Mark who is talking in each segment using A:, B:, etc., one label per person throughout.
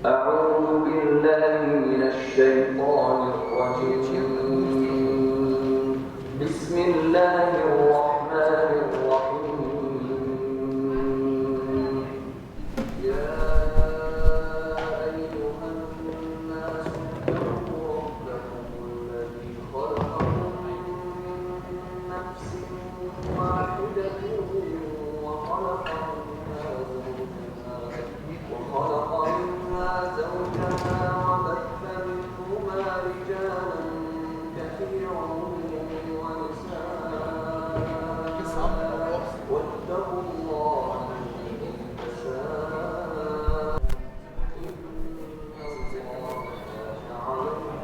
A: أعوذ بالله من الشيطان الرجيم. بسم الله الرحمن الرحيم. يا أيها الناس اتقوا ربكم الذي خلقكم من نفس واحدة وخلق منها زوجها وبث منهما رجالا كثيرا ونساء واتقوا الله الذي تساءلون إن الله كان عليكم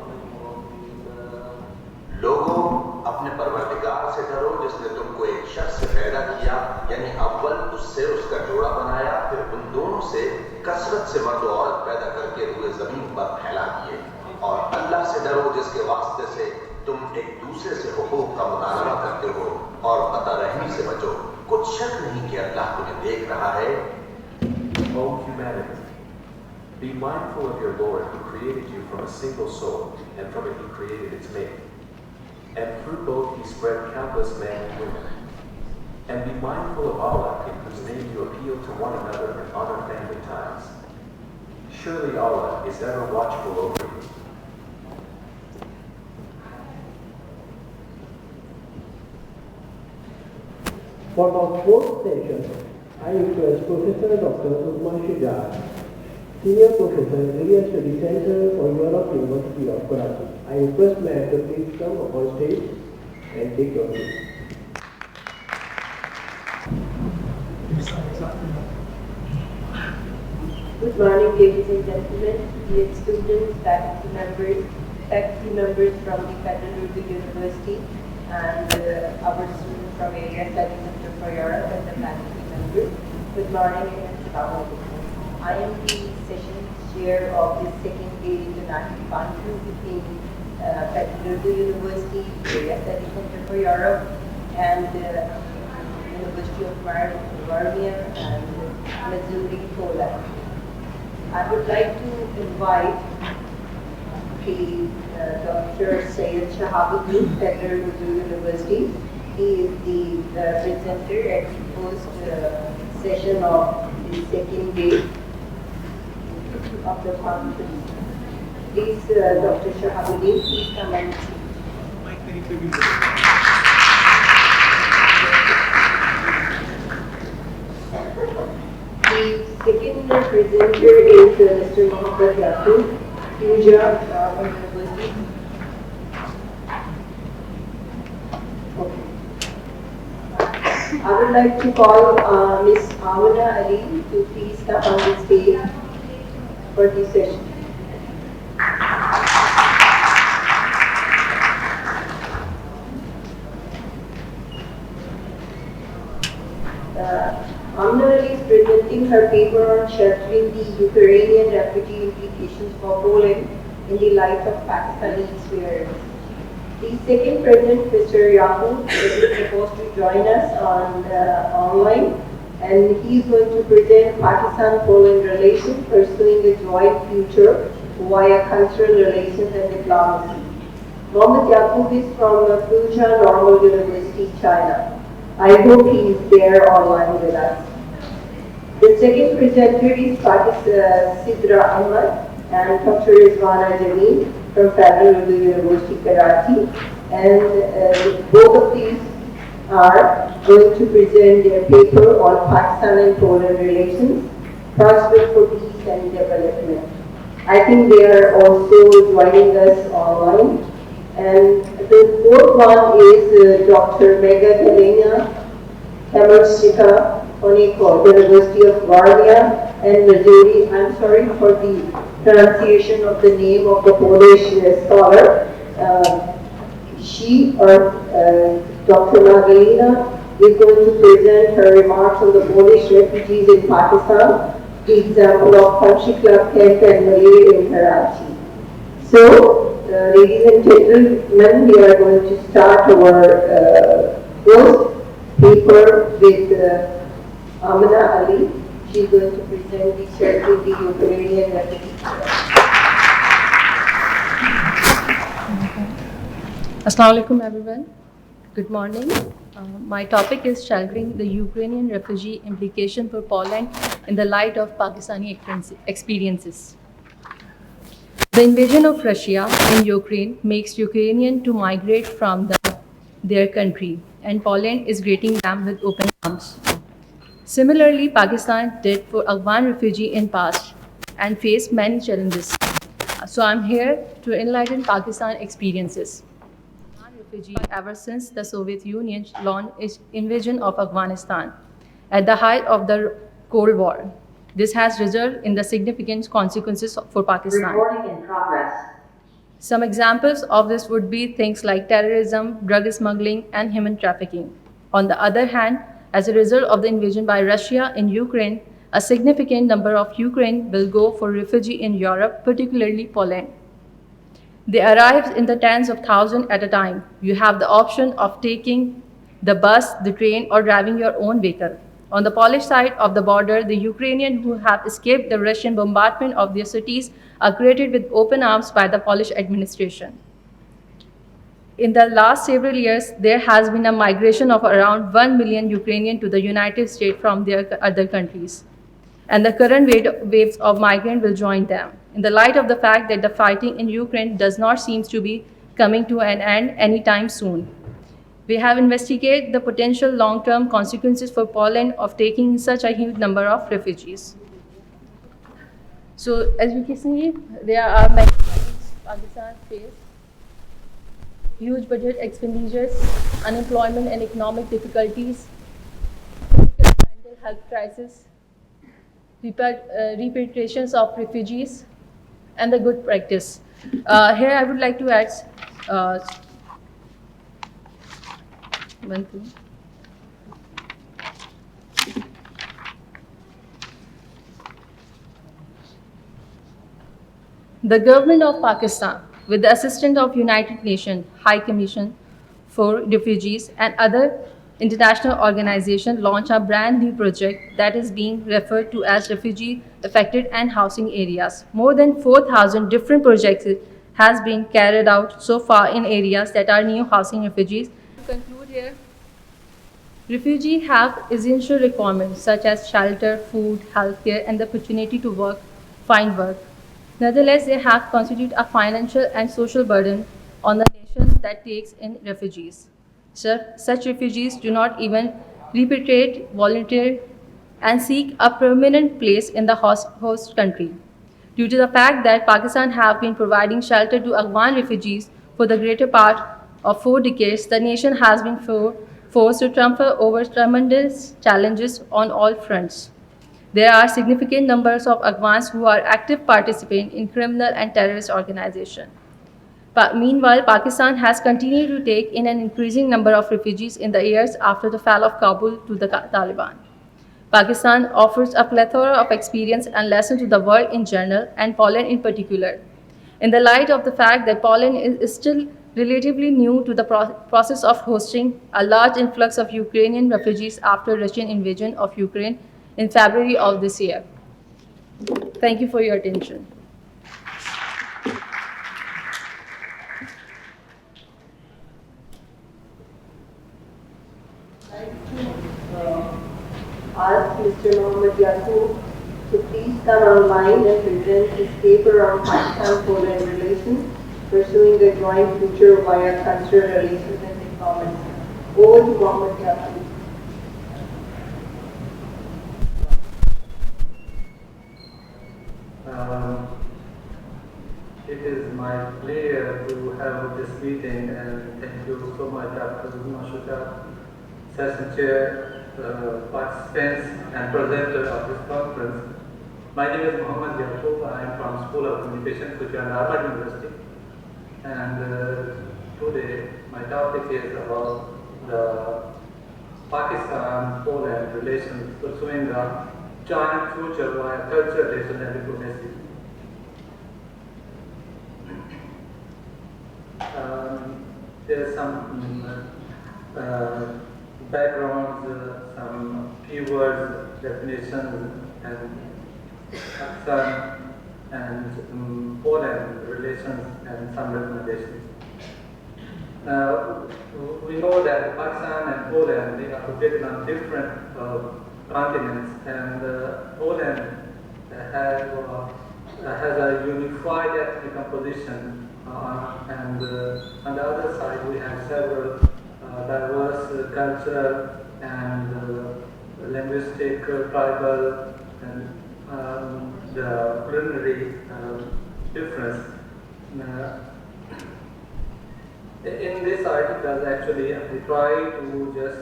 A: رقيبا.
B: लोगों, अपने परवरदिगार से डरो जिसने तुमको एक शख्स से पैदा किया, यानी अव्वल उससे उसका जोड़ा बनाया, फिर उन दोनों से कसरत से मर्द और औरत पैदा करके रूए जमीन पर फैला दिए। और अल्लाह से डरो जिसके वास्ते से तुम एक दूसरे से हुकूक का मुतालबा करते हो, और पता रहमी से बचो, कुछ शक नहीं कि अल्लाह तुम्हें देख रहा है।
C: O humanity, be mindful of your Lord who created you from a single soul, and from it he created its mate. And through both he spread countless men and women. And be mindful of Allah, in whose name you appeal to one another in honor family ties. Surely Allah is ever watchful over you.
D: For our fourth session, I request Professor Dr. Usman Shijaz, Senior Professor, Area Study Center for Europe, University of Karachi. I request ma'am to please come up on stage and take your seat.
E: Good morning, ladies and gentlemen, dear students, faculty members from the Federal Urdu University, and our students from Area Study Center for Europe and the faculty members. Good morning and Assalam. I am the session chair of the second day international conference between Federal Urdu University, Area Study Center for Europe, and University of Warmia and Mazury, Poland. I would like to invite Dr. Syed Shahabuddin, Federal Urdu University. He is the presenter at the first session of the second day of the conference. Please, Dr. Shahabuddin, please come and speak. The second presenter is Mr. Mohammed Yaqub, Fuja University. Okay. I would like to call Ms. Amina Ali to please come on the stage for this session. Amina Ali is presenting her paper on sheltering the Ukrainian refugee implications for Poland in the light of Pakistani experience. The second president, Mr. Yaqub, is supposed to join us online, and he is going to present Pakistan-Poland relations pursuing a joint future via cultural relations and diplomacy. Mohammed Yaqub is from Fuja Normal University, China. I hope he is there online with us. The second presenter is Sidra Ahmad and Dr. Rizwana Jameel from Federal Urdu University, Karachi. And both of these are going to present their paper on Pakistan and Poland relations, prospect for peace and development. I think they are also joining us online. And the fourth one is Dr. Mega Galena Kamershika Oneko, University of Warmia and Mazury. I'm sorry for the pronunciation of the name of the Polish scholar. She, or Dr. Magdalena, is going to present her remarks on the Polish refugees in Pakistan, the example of country club camp and malaria in Karachi. So, ladies and gentlemen, we are going to start our first paper with Amina Ali. She's going to present the circle the Ukrainian refugee.
F: Alaikum everyone. Good morning. My topic is sheltering the Ukrainian refugee implication for Poland in the light of Pakistani experiences. The invasion of Russia in Ukraine makes Ukrainians to migrate from their country, and Poland is greeting them with open arms. Similarly, Pakistan did for Afghan refugees in past and faced many challenges. So I'm here to enlighten Pakistan experiences. Refugee ever since the Soviet Union launched its invasion of Afghanistan at the height of the Cold War. This has resulted in the significant consequences for Pakistan.
E: Recording in progress.
F: Some examples of this would be things like terrorism, drug smuggling, and human trafficking. On the other hand, as a result of the invasion by Russia in Ukraine, a significant number of Ukrainians will go for refugee in Europe, particularly Poland. They arrive in the tens of thousands at a time. You have the option of taking the bus, the train, or driving your own vehicle. On the Polish side of the border, the Ukrainians who have escaped the Russian bombardment of their cities are greeted with open arms by the Polish administration. In the last several years, there has been a migration of around 1 million Ukrainians to the United States from their other countries. And the current waves of migrants will join them. In the light of the fact that the fighting in Ukraine does not seem to be coming to an end anytime soon, we have investigated the potential long-term consequences for Poland of taking such a huge number of refugees. So, as you can see, there are many challenges Pakistan faces: huge budget expenditures, unemployment and economic difficulties, physical and mental health crisis, repatriations of refugees, and the good practice. Here I would like to add one thing. The government of Pakistan, with the assistance of United Nations High Commission for Refugees and other international organizations, launched a brand new project that is being referred to as Refugee Affected and Housing Areas. More than 4,000 different projects has been carried out so far in areas that are new housing refugees. To conclude here, refugees have essential requirements such as shelter, food, healthcare, and the opportunity to find work. Nevertheless, they have constituted a financial and social burden on the nation that takes in refugees. Such refugees do not even repatriate, volunteer, and seek a permanent place in the host country. Due to the fact that Pakistan have been providing shelter to Afghan refugees for the greater part of 4 decades, the nation has been forced to triumph over tremendous challenges on all fronts. There are significant numbers of Afghans who are active participants in criminal and terrorist organizations. Meanwhile, Pakistan has continued to take in an increasing number of refugees in the years after the fall of Kabul to the Taliban. Pakistan offers a plethora of experience and lessons to the world in general and Poland in particular. In the light of the fact that Poland is still relatively new to the process of hosting a large influx of Ukrainian refugees after Russian invasion of Ukraine in February of this year. Thank you for your attention.
E: Ask Mr. Mohammed Yaqub to please come online and present his paper on Pakistan-Poland relations, pursuing the joint future via cultural relations and diplomacy. Over to Mohammed Yaqub.
G: It is my pleasure to have this meeting, and thank you so much, Dr. Mashukar, Session Chair, participants and presenter of this conference. My name is Mohammed Yaqub. I am from School of Communication, Kuchana Harvard University. And today my topic is about the Pakistan-Poland relations, pursuing the joint future via culture, relation and diplomacy. There's some backgrounds, some keywords, definitions, and Pakistan and Poland relations and some recommendations. We know that Pakistan and Poland, they are located on different continents, and Poland has a unified ethnic composition, and on the other side we have several diverse cultural and linguistic, tribal, and the culinary difference. In this article, actually, we try to just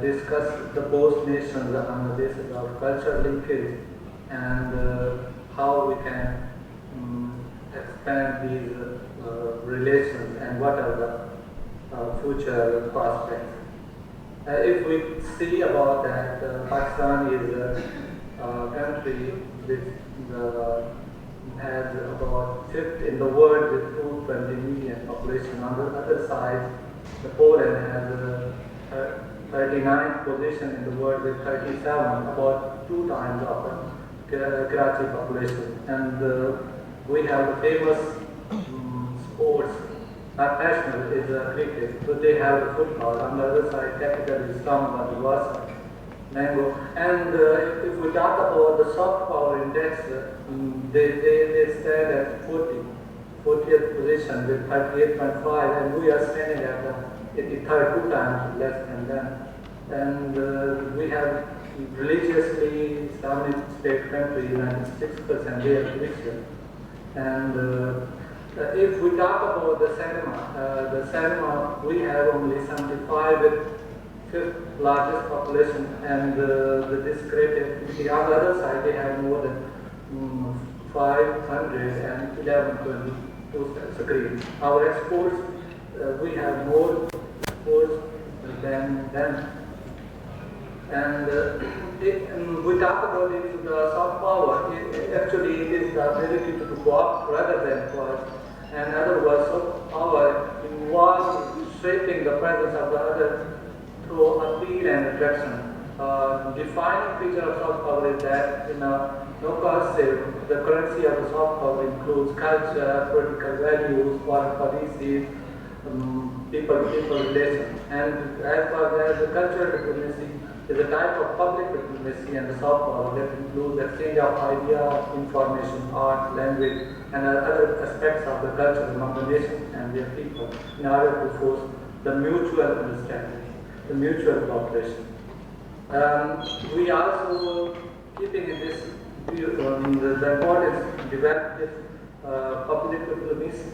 G: discuss the both nations on the basis of cultural linkage and how we can expand these relations and what are the future prospects. If we see about that, Pakistan is a country which has about fifth in the world with 220 million population. On the other side, the Poland has a 39th position in the world with 37, about 2 times of the Karachi population. And we have the famous sports, not national, is cricket. So they have the football. On the other side, capital is Islamabad, Warsaw, Mango. And if we talk about the soft power index, they stand at 40th position with 38.5, and we are standing at the 83rd, 2 times less than them. And we have religiously Islamic state countries, 96% they are Christian. And if we talk about the cinema, we have only 75 with 5th largest population, and this great activity. On the other side, they have more than 511 screens. Our exports, we have more exports than them. And we talk about the soft power. Actually, it is the ability to co-opt rather than coerce. And in other words, soft power involves shaping the presence of the other through appeal and attraction. Defining feature of soft power is that in a no-coercive, the currency of the soft power includes culture, political values, foreign policies, people-to-people relations. And as far as the cultural diplomacy is a type of public diplomacy, and the soft power that includes exchange of ideas, information, art, language, and other aspects of the culture among the nations and their people in order to force the mutual understanding, the mutual cooperation. We also, keeping in this view, the importance developed this public diplomacy,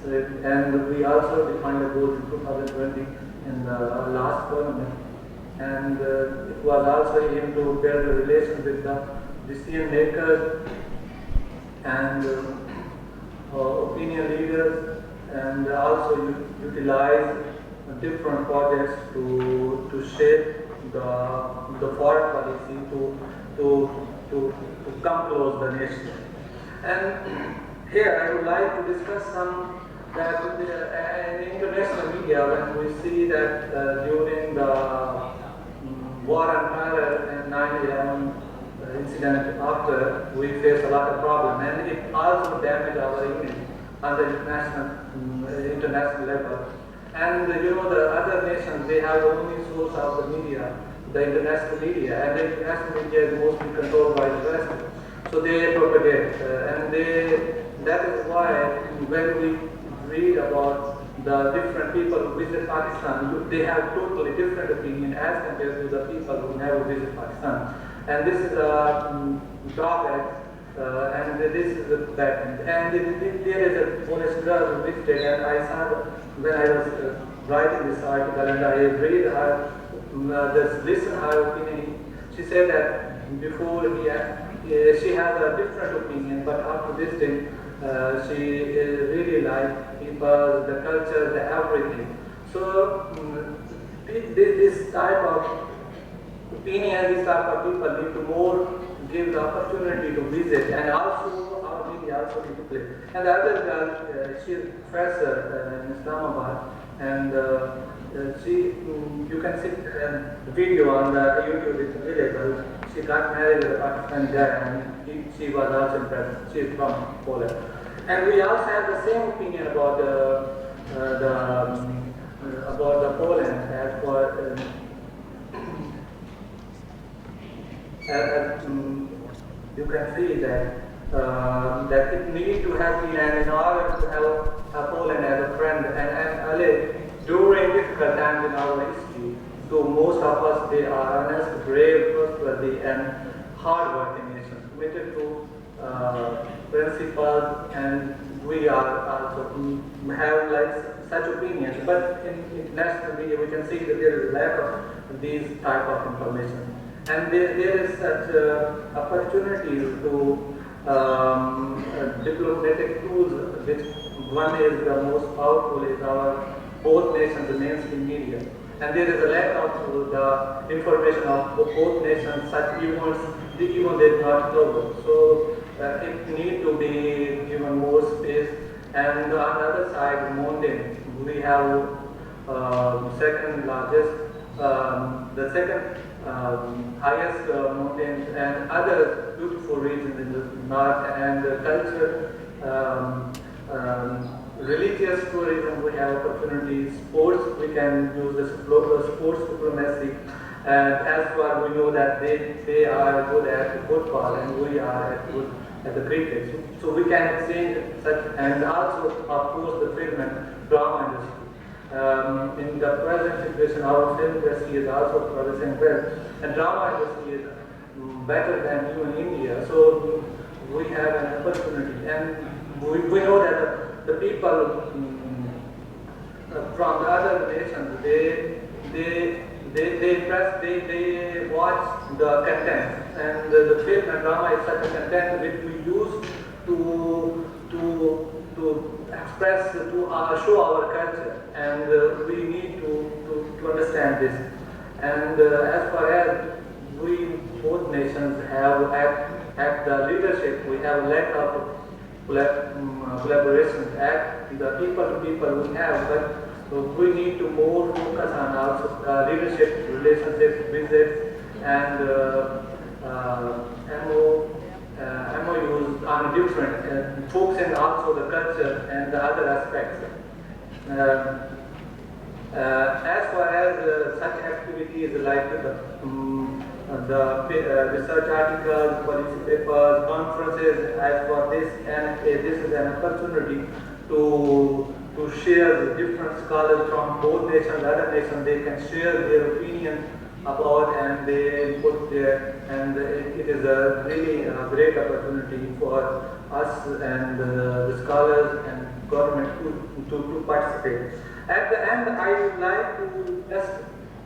G: and we also defined the goals in 2020 in the last tournament. And it was also aimed to build a relation with the decision makers and opinion leaders, and also utilize different projects to shape the foreign policy to come close the nation. And here I would like to discuss some that in international media, when we see that during the war on terror and 9/11 incident after, we face a lot of problems, and it also damaged our image on the international level. And the other nations, they have only source of the media, the international media, and the international media is mostly controlled by the West. So they propagate, and that is why when we read about the different people who visit Pakistan, they have totally different opinion as compared to the people who never visit Pakistan. And this is a drawback, and this is a pattern. And there is a Polish girl who visited, and I saw when I was writing this article, and I read her, just listen her opinion. She said that before she has a different opinion, but after visiting, she really liked people, the culture, the everything. So this type of opinion, this type of people need to more give the opportunity to visit, and also our media also need to play. And the other girl, she is a professor in Islamabad, and you can see the video on the YouTube, it's available. she got married with a Pakistani guy, and she was also impressed. She is from Poland. And we also have the same opinion about the Poland as for you can see that that it needs to have been, and in order to have Poland as a friend and ally during difficult times in our history. So most of us, they are honest, brave, trustworthy, and hardworking nations, committed to principles, and we are also have like such opinions. But in international media, we can see that there is a lack of these type of information. And there is such opportunities to diplomatic tools, which one is the most powerful is our both nations, the mainstream media. And there is a lack of the information of both nations, such events, even they do not cover. So it needs to be given more space. And on the other side, mountain, we have second largest, the second highest mountains and other beautiful regions in the north, and culture, religious tourism, we have opportunities, sports, we can use the sports diplomacy, and as far we know that they are good at football and we are good at the cricket. So we can exchange such, and also of course the film and drama industry. In the present situation, our film industry is also progressing well, and drama industry is better than even India. So we have an opportunity, and we know that the people from the other nations, they watch the content, and the film and drama is such a content which we use to express, to show our culture, and we need to understand this. And as far as we both nations have at the leadership, we have lack of collaboration at the people we have, but we need to more focus on also leadership, relationships, visits, and MOUs on different, focusing also the culture and the other aspects. As far as such activities like the research articles, policy papers, conferences, as for this, and this is an opportunity to share the different scholars from both nations, other nations, they can share their opinion about, and they put their, and it is a really great opportunity for us and the scholars and government to participate. At the end, I would like to ask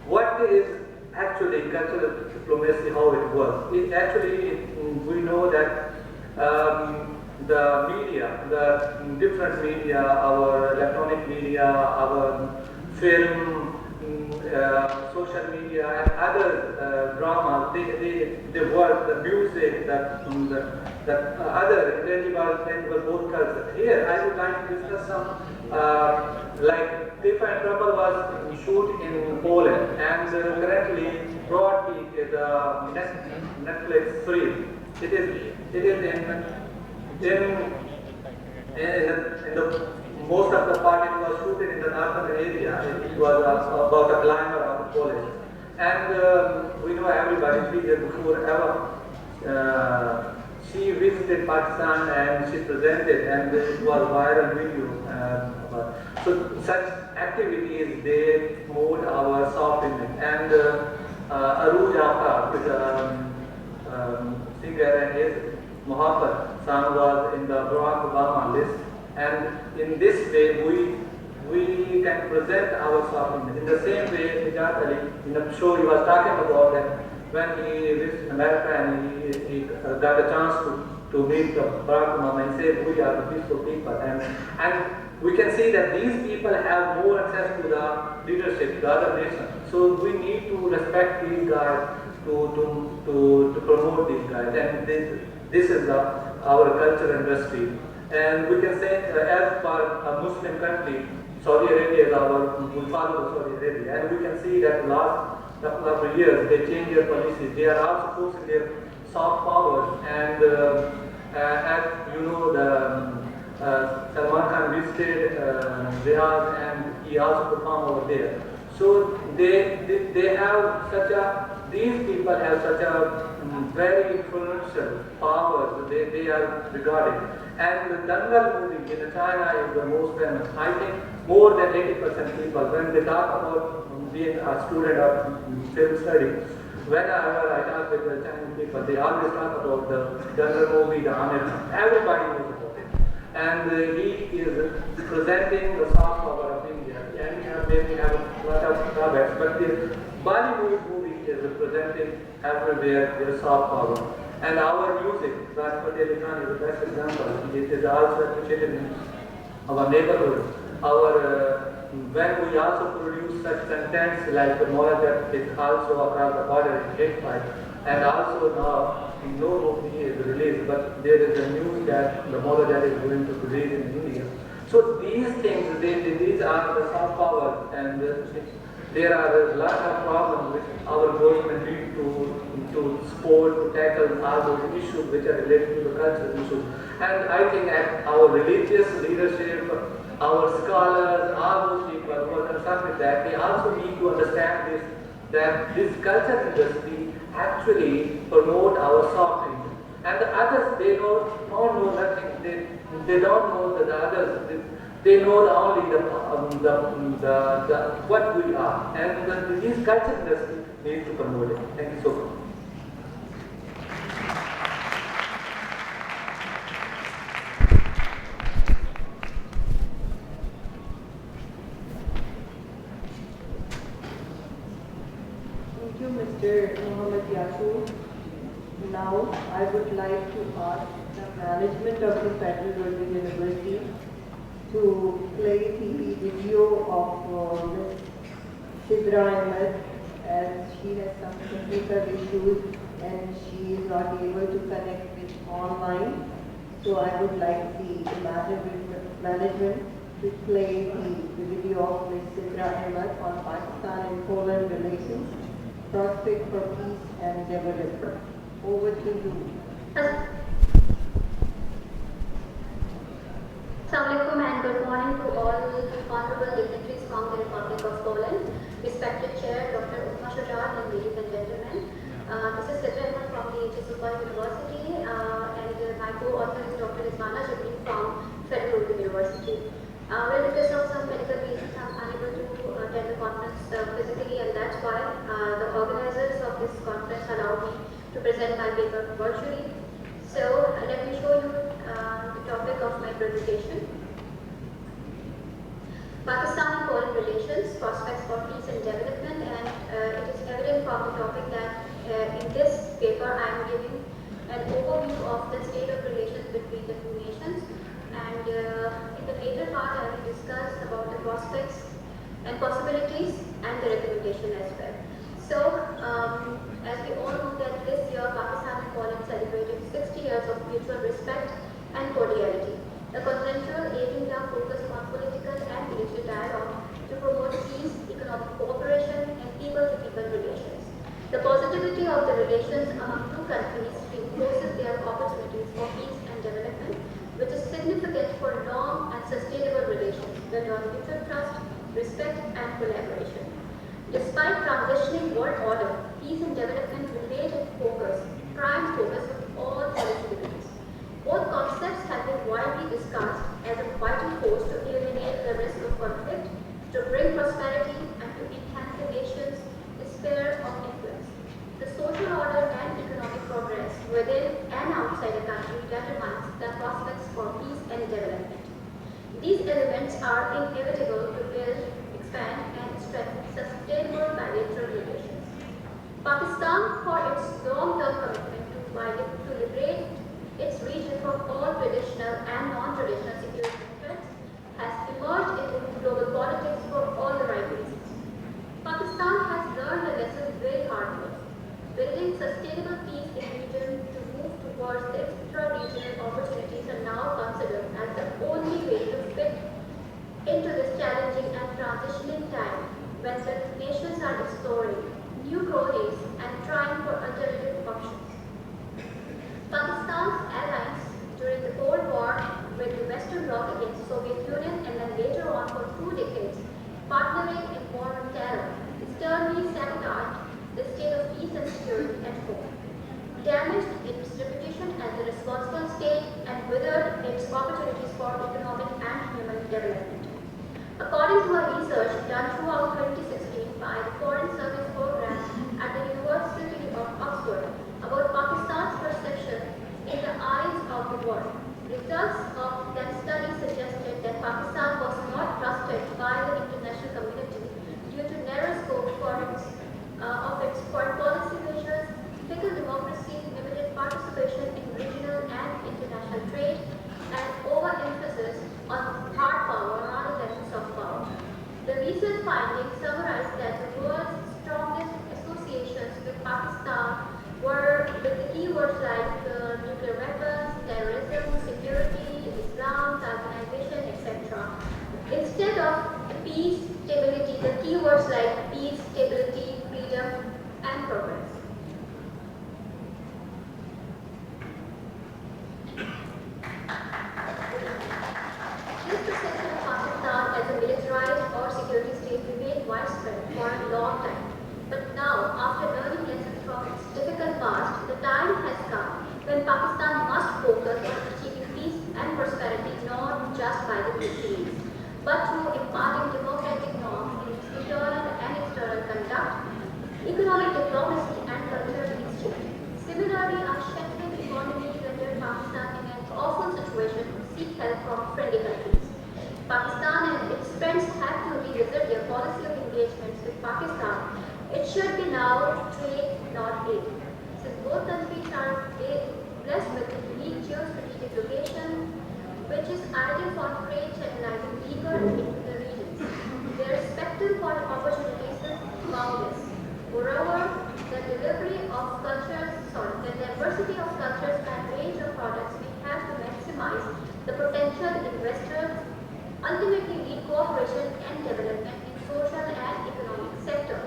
G: what is actually cultural diplomacy, how it works. It actually, we know that the media, the different media, our electronic media, our film, social media, and other drama, they work, the music, the other tangible both culture. Here, I would like to discuss some, like Tifa and Trouble was shoot in Poland, and currently Broadpeak is a Netflix series. It is in the most of the part it was shooted in the northern area. It was about a climber of Polish. And we know everybody 3 years before ever she visited Pakistan and she presented, and it was viral video. So such activities, they promote our soft image. And Aruj Afra is a singer, and his Mohabbat song was in the Barack Obama list. And in this way, we can present our soft image. In the same way, Nijat Ali, in the show he was talking about that when he visited America and he got a chance to meet Barack Obama and say we are the peaceful people. And we can see that these people have more access to the leadership, the other nations. So we need to respect these guys, to promote these guys. And this is our culture industry. And we can say, as for a Muslim country, Saudi Arabia is we follow Saudi Arabia. And we can see that last after years, they change their policies. They are also forcing their soft powers, and as you know, Salman Khan visited Riyadh, and he also performed over there. So they have such a, these people have such a very influential powers. They are regarded. And the Dangal movie in China is the most famous. I think more than 80% people, when they talk about being a student of film studies, whenever I talk with the Chinese people, they always talk about the Dangal movie, the Amir. Everybody knows about it. And he is presenting the soft power of India. And maybe have a lot of drawbacks, but the Bollywood movie is presenting everywhere their soft power. And our music, that Fateh Khan is the best example. It is also appreciated in our neighborhood. When we also produce such contents like the Mola that is also across the border in Hate, and also now no movie is released, but there is a news that the Mola that is going to be released in India. So these things, these are the soft power, and there are a lot of problems which our government need to support, to tackle all those issues which are related to the cultural issues. And I think that our religious leadership, our scholars, all those people who are concerned with that, they also need to understand this, that this culture industry actually promote our soft things. And the others, they don't know nothing. They don't know the others. They know only the what we are, and this culture industry needs to promote it. Thank you so much.
E: Thank you, Mr. Muhammad Yaqub. Now, I would like to ask the management of the Federal Urdu University to play the video of Ms. Sidra Ahmed, as she has some technical issues and she is not able to connect with online. So I would like the management to play the video of Ms. Sidra Ahmed on Pakistan and Poland relations, prospect for peace and development. Over to you.
H: Alaikum and good morning to all honorable dignitaries from the Republic of Poland, respected Chair Dr. Shujat, and ladies and gentlemen. This is Sidra from the IR-FUUAST University, and my co-author is Dr. Ismana Shibli from Federal Urdu University. Well, because of some medical reasons, I'm unable to attend the conference physically, and that's why the organizers of this conference allowed me to present my paper virtually. So let me show you the topic of my presentation. Pakistan and Poland relations, prospects for peace and development, and it is evident from the topic that in this paper I am giving an overview of the state of relations between the two nations, and in the later part I will discuss about the prospects and possibilities and the recommendation as well. So, as we all know that this year Pakistan and Poland celebrated 60 years of mutual respect and cordiality. The continental agenda focused on political and military dialogue to promote peace, economic cooperation, and people-to-people relations. The positivity of the relations among two countries reinforces their opportunities for peace and development, which is significant for long and sustainable relations built on mutual trust, respect, and collaboration. Despite transitioning world order, peace and development remain in focus, prime focus of all policy debates. Both concepts have been widely discussed as a vital force to eliminate the risk of conflict, to bring prosperity, and to enhance the nation's sphere of influence. The social order and economic progress within and outside the country determines the prospects for peace and development. These elements are inevitable to build, expand, and strengthen sustainable bilateral relations. Pakistan, for its long-term commitment to liberate its region from all traditional and non-traditional security threats, has emerged into global politics for all the right reasons. Pakistan has learned a lesson very hard way. Building sustainable peace in the region to move towards the extra-regional opportunities are now considered as the only way to fit into this challenging and transitioning time when the nations are exploring new considered its opportunities for economic and human development. According to a research done throughout 2016 by the Foreign Service Program at the University of Oxford about Pakistan's perception in the eyes of the world, results of that study suggested that Pakistan was not trusted by the international community due to narrow scope of its foreign policy measures, fickle democracy, limited participation in regional and international trade, and overemphasis on hard power rather than soft power. The recent findings summarize that the world's strongest associations with Pakistan were with the keywords like nuclear weapons, terrorism, security, Islam, Talibanization, etc. Instead of peace, stability, the keywords like peace, stability, freedom, and progress. This perception of Pakistan as a militarized or security state remained widespread for a long time. But now, after learning lessons from its difficult past, the time has come when Pakistan must focus on achieving peace and prosperity not just by the means, but through imparting democratic norms in its internal and external conduct, economic diplomacy, and cultural exchange. Similarly, a shattering economy rendered Pakistan in an awful situation to seek help from friendly countries. Pakistan and its friends have to revisit their policy of engagements with Pakistan. It should be now trade, not aid. Since both countries are blessed with a unique geostrategic location, which is ideal for trade channelizing deeper into the regions. Their respective for opportunities is boundless. Moreover, the diversity of cultures and range of products we have to maximize the potential investors, ultimately lead cooperation and development in social and economic sector.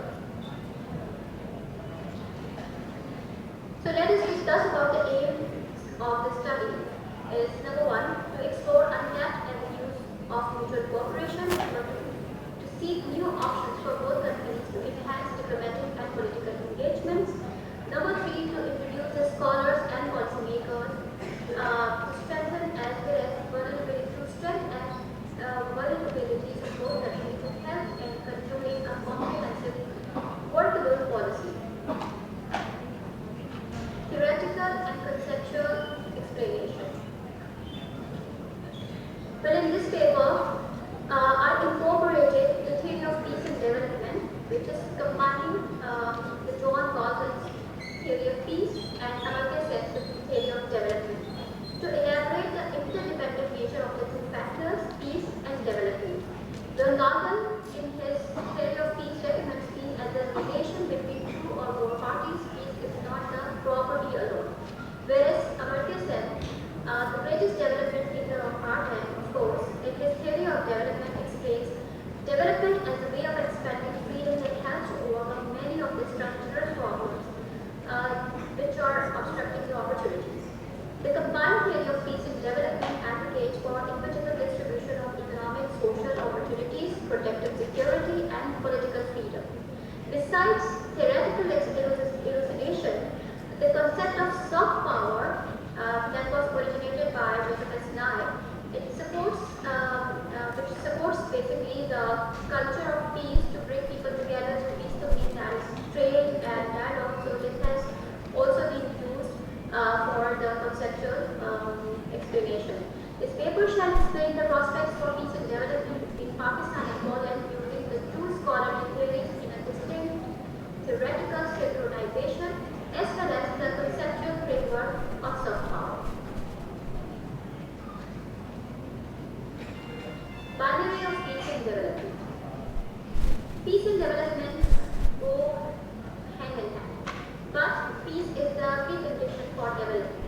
H: So let us discuss about the aims of the study. Is number one, to explore untapped avenues of mutual cooperation, number two, to seek new options for both countries to enhance diplomatic and political engagements, number three, to introduce the scholars and policymakers to strengthen as well as vulnerabilities of both countries to help in controlling a comprehensive, workable policy. Theoretical and conceptual explanation. Well, in this paper, I incorporated the theory of peace and development, which is combining the John Galton's theory of peace and Amartya Sen's theory of development to elaborate the interdependent nature of the two factors, peace and development. John Galton, in his theory of peace, recommends peace as a relation between two or more parties. Peace is not the property alone. Whereas Amartya Sen, the greatest development thinker of our time, of course, in his theory of development explains development as a way of expanding freedom that helps to overcome many of the structural problems which are obstructing the opportunities. The combined theory of peace and development advocates for equitable distribution of economic, social opportunities, protected security, and political freedom. Besides theoretical elucidation, the concept of soft power that was originated by Joseph S. Nye, which supports basically the culture of peace to bring people together through peaceful means, that is trade and dialogue. So this has also been used for the conceptual explanation. This paper shall explain the prospects for peace and development between Pakistan and Poland using the two scholarly theories in a distinct theoretical synchronization as well as the conceptual framework of soft power. Binary of peace and development. Peace and development go hand in hand, but peace is the precondition for development.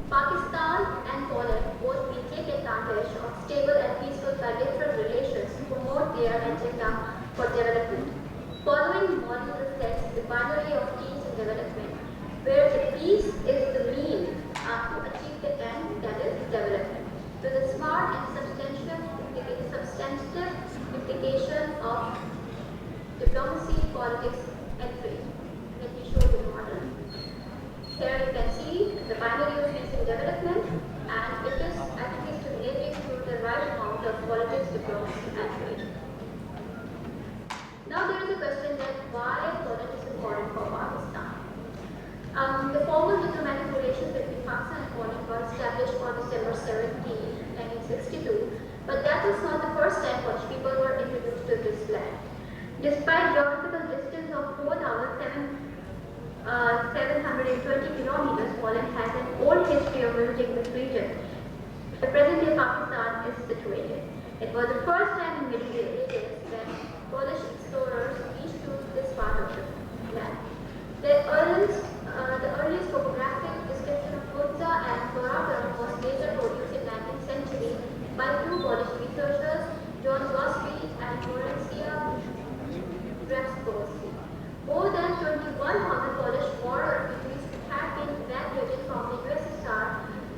H: Pakistan and Poland both may take advantage of stable and peaceful bilateral relations to promote their agenda for development. Following model reflects the binary of peace and development, where the peace is the mean to achieve the end, that is development, to the smart and substantive implication of diplomacy, politics, and trade. Let me show you the model. Here you can see the binary of peace and development, and it is at across and trade. Now there is a question that why Poland is important for Pakistan. The formal diplomatic relations between Pakistan and Poland were established on December 17, 1962, but that was not the first time Polish people were introduced to this land. Despite geographical distance of 4,720 kilometers, Poland has an old history of visiting this region. The present-day Pakistan is situated. It was the first time in medieval ages when Polish explorers reached to this part of the land. The earliest topographic description of Urdu and Warmia was later produced in 19th century by two Polish researchers, John Mazury and Warmia. More than 21,000 Polish war refugees had been evacuated from the USSR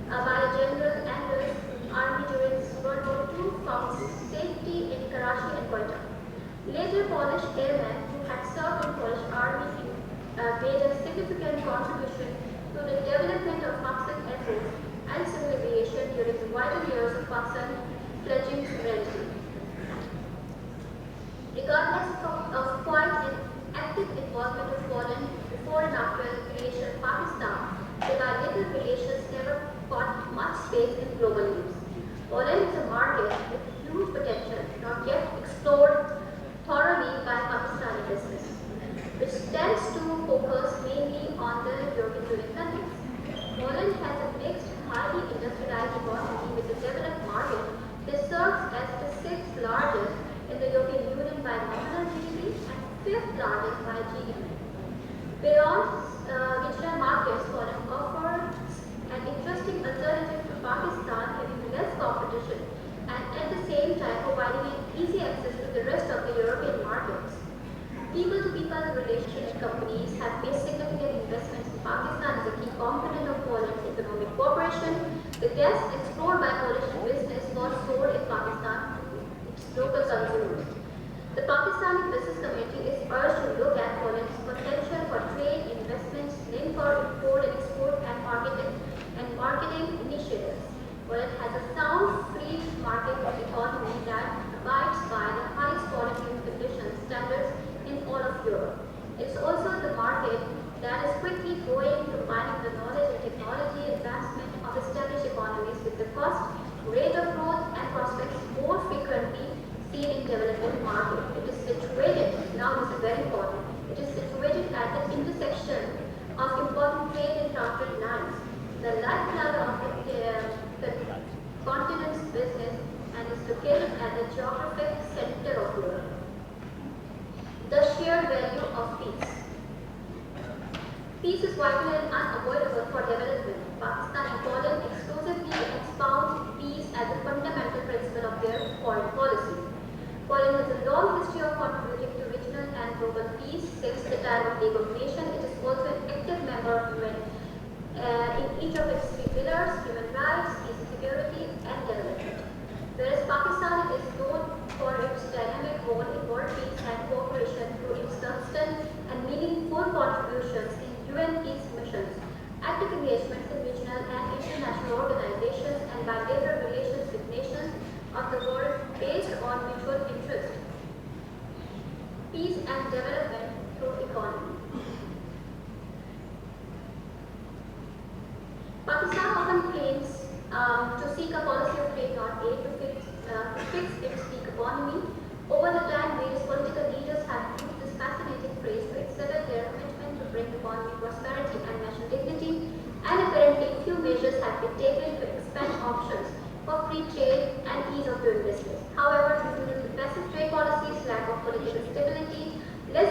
H: by General Angel's army during World War II found safety in Karachi and Warmia. Later, Polish airmen who had served in Polish army made a significant contribution to the development of Pakistan Air Force and civil aviation during the vital years of Pakistan's fledgling sovereignty. Regardless of quite an active involvement of Poland before and after the creation of Pakistan, the bilateral relations never got much space in global news. Poland is a market with huge potential, not yet explored thoroughly by Pakistani business, which tends to focus mainly on the European Union countries. Poland has a mixed, highly industrialized economy with a developed market. This serves as the sixth largest in the European Union by nominal GDP and fifth largest by GDP. Beyond regional markets, Poland offers an interesting alternative to Pakistan, having less competition and at the same time providing an easy access to the rest of the European markets. People-to-people relations companies have made significant investments in Pakistan as a key component of Poland's economic cooperation. The gas explored by Polish business was sold in Pakistan to its local consumers. The Pakistani business community is urged to look at Poland's potential for trade, investments, linked for import and export and marketing initiatives. Poland has a sound free market economy that abides by the highest quality and conditions standards in all of Europe. It is also the market that is quickly growing, combining the knowledge and technology advancement of established economies with the cost, rate of growth and prospects more frequently seen in developing markets. It is situated, now this is very important, it is situated at the intersection of important trade and transit lines, the lifeblood of the continent's business, and is located at the geographic center of Europe. The sheer value of peace. Peace is vital and unavoidable for development. Pakistan and Poland exclusively expound peace as a fundamental principle of their foreign policy. Poland has a long history of contributing to regional and global peace since the time of League of Nations. It is also an active member of UN in each of its three pillars: human rights, peace and security, and development. Whereas Pakistan is known for its dynamic role in world peace and cooperation through its constant and meaningful contributions in UN peace missions, active engagements in regional and international organizations, and bilateral relations with nations of the world based on mutual interest. Peace and development through economy. Pakistan often claims to seek a policy of trade, not aid, to fix its weak economy. Over the time, various political leaders have used this fascinating phrase to exhibit their commitment to bring economic prosperity and national dignity, and apparently few measures have been taken to expand options for free trade and ease of doing business. However, due to the passive trade policies, lack of political stability, less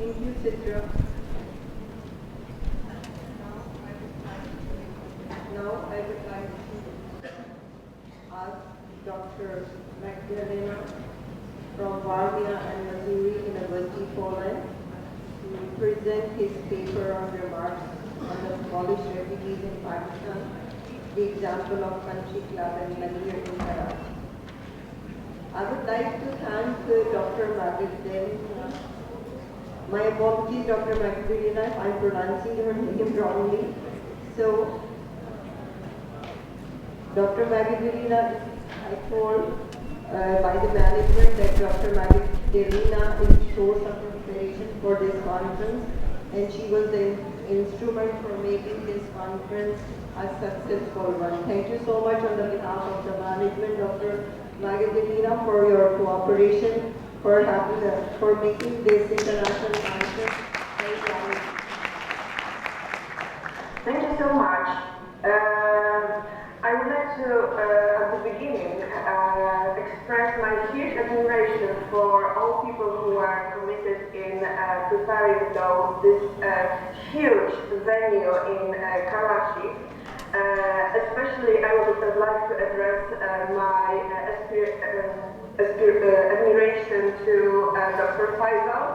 E: Thank you, Citra. Now I would like to ask Dr. Magdalena from Warmia and Mazury University, Poland, to present his paper on remarks on the Polish refugees in Pakistan, the example of country club and Mazury in Karachi. I would like to thank Dr. Magdalena. My apologies, Dr. Magdalena, if I'm pronouncing her name wrongly. So, Dr. Magdalena is told by the management that Dr. Magdalena is a source of inspiration for this conference, and she was the instrument for making this conference a successful one. Thank you so much on the behalf of the management, Dr. Magdalena, for your cooperation, for making this international conference very valuable.
I: Thank you so much. I would like to, at the beginning, express my huge admiration for all people who are committed in preparing this huge venue in Karachi. Especially, I would like to address my admiration to Dr. Faisal.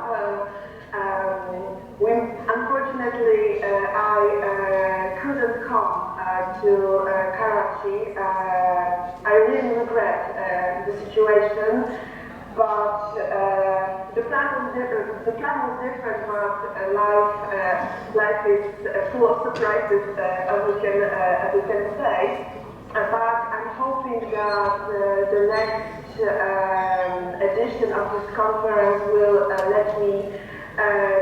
I: Unfortunately, I couldn't come to Karachi. I really regret the situation, but the plan was different. But life is full of surprises, as we can say. But I'm hoping that the next edition of this conference will let me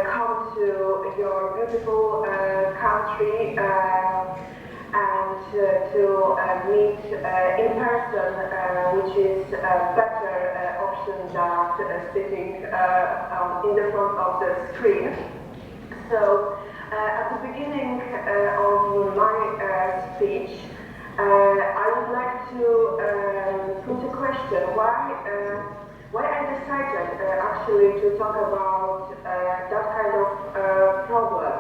I: come to your beautiful country and to meet in person, which is a better option than sitting in the front of the screen. So, at the beginning of my speech, I would like to put a question: why I decided actually to talk about that kind of problem?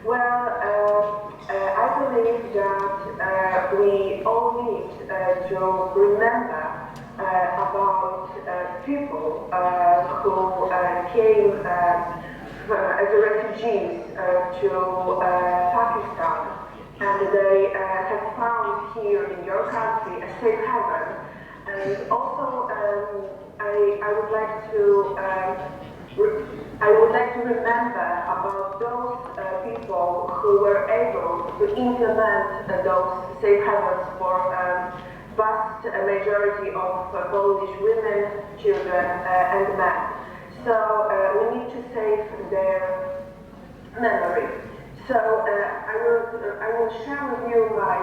I: Well, I believe that we all need to remember about people who came as refugees to Pakistan, and they have found here in your country a safe haven. And also, I would like to remember about those people who were able to implement those safe havens for vast majority of Polish women, children, and men. So we need to save their memory. So I will share with you my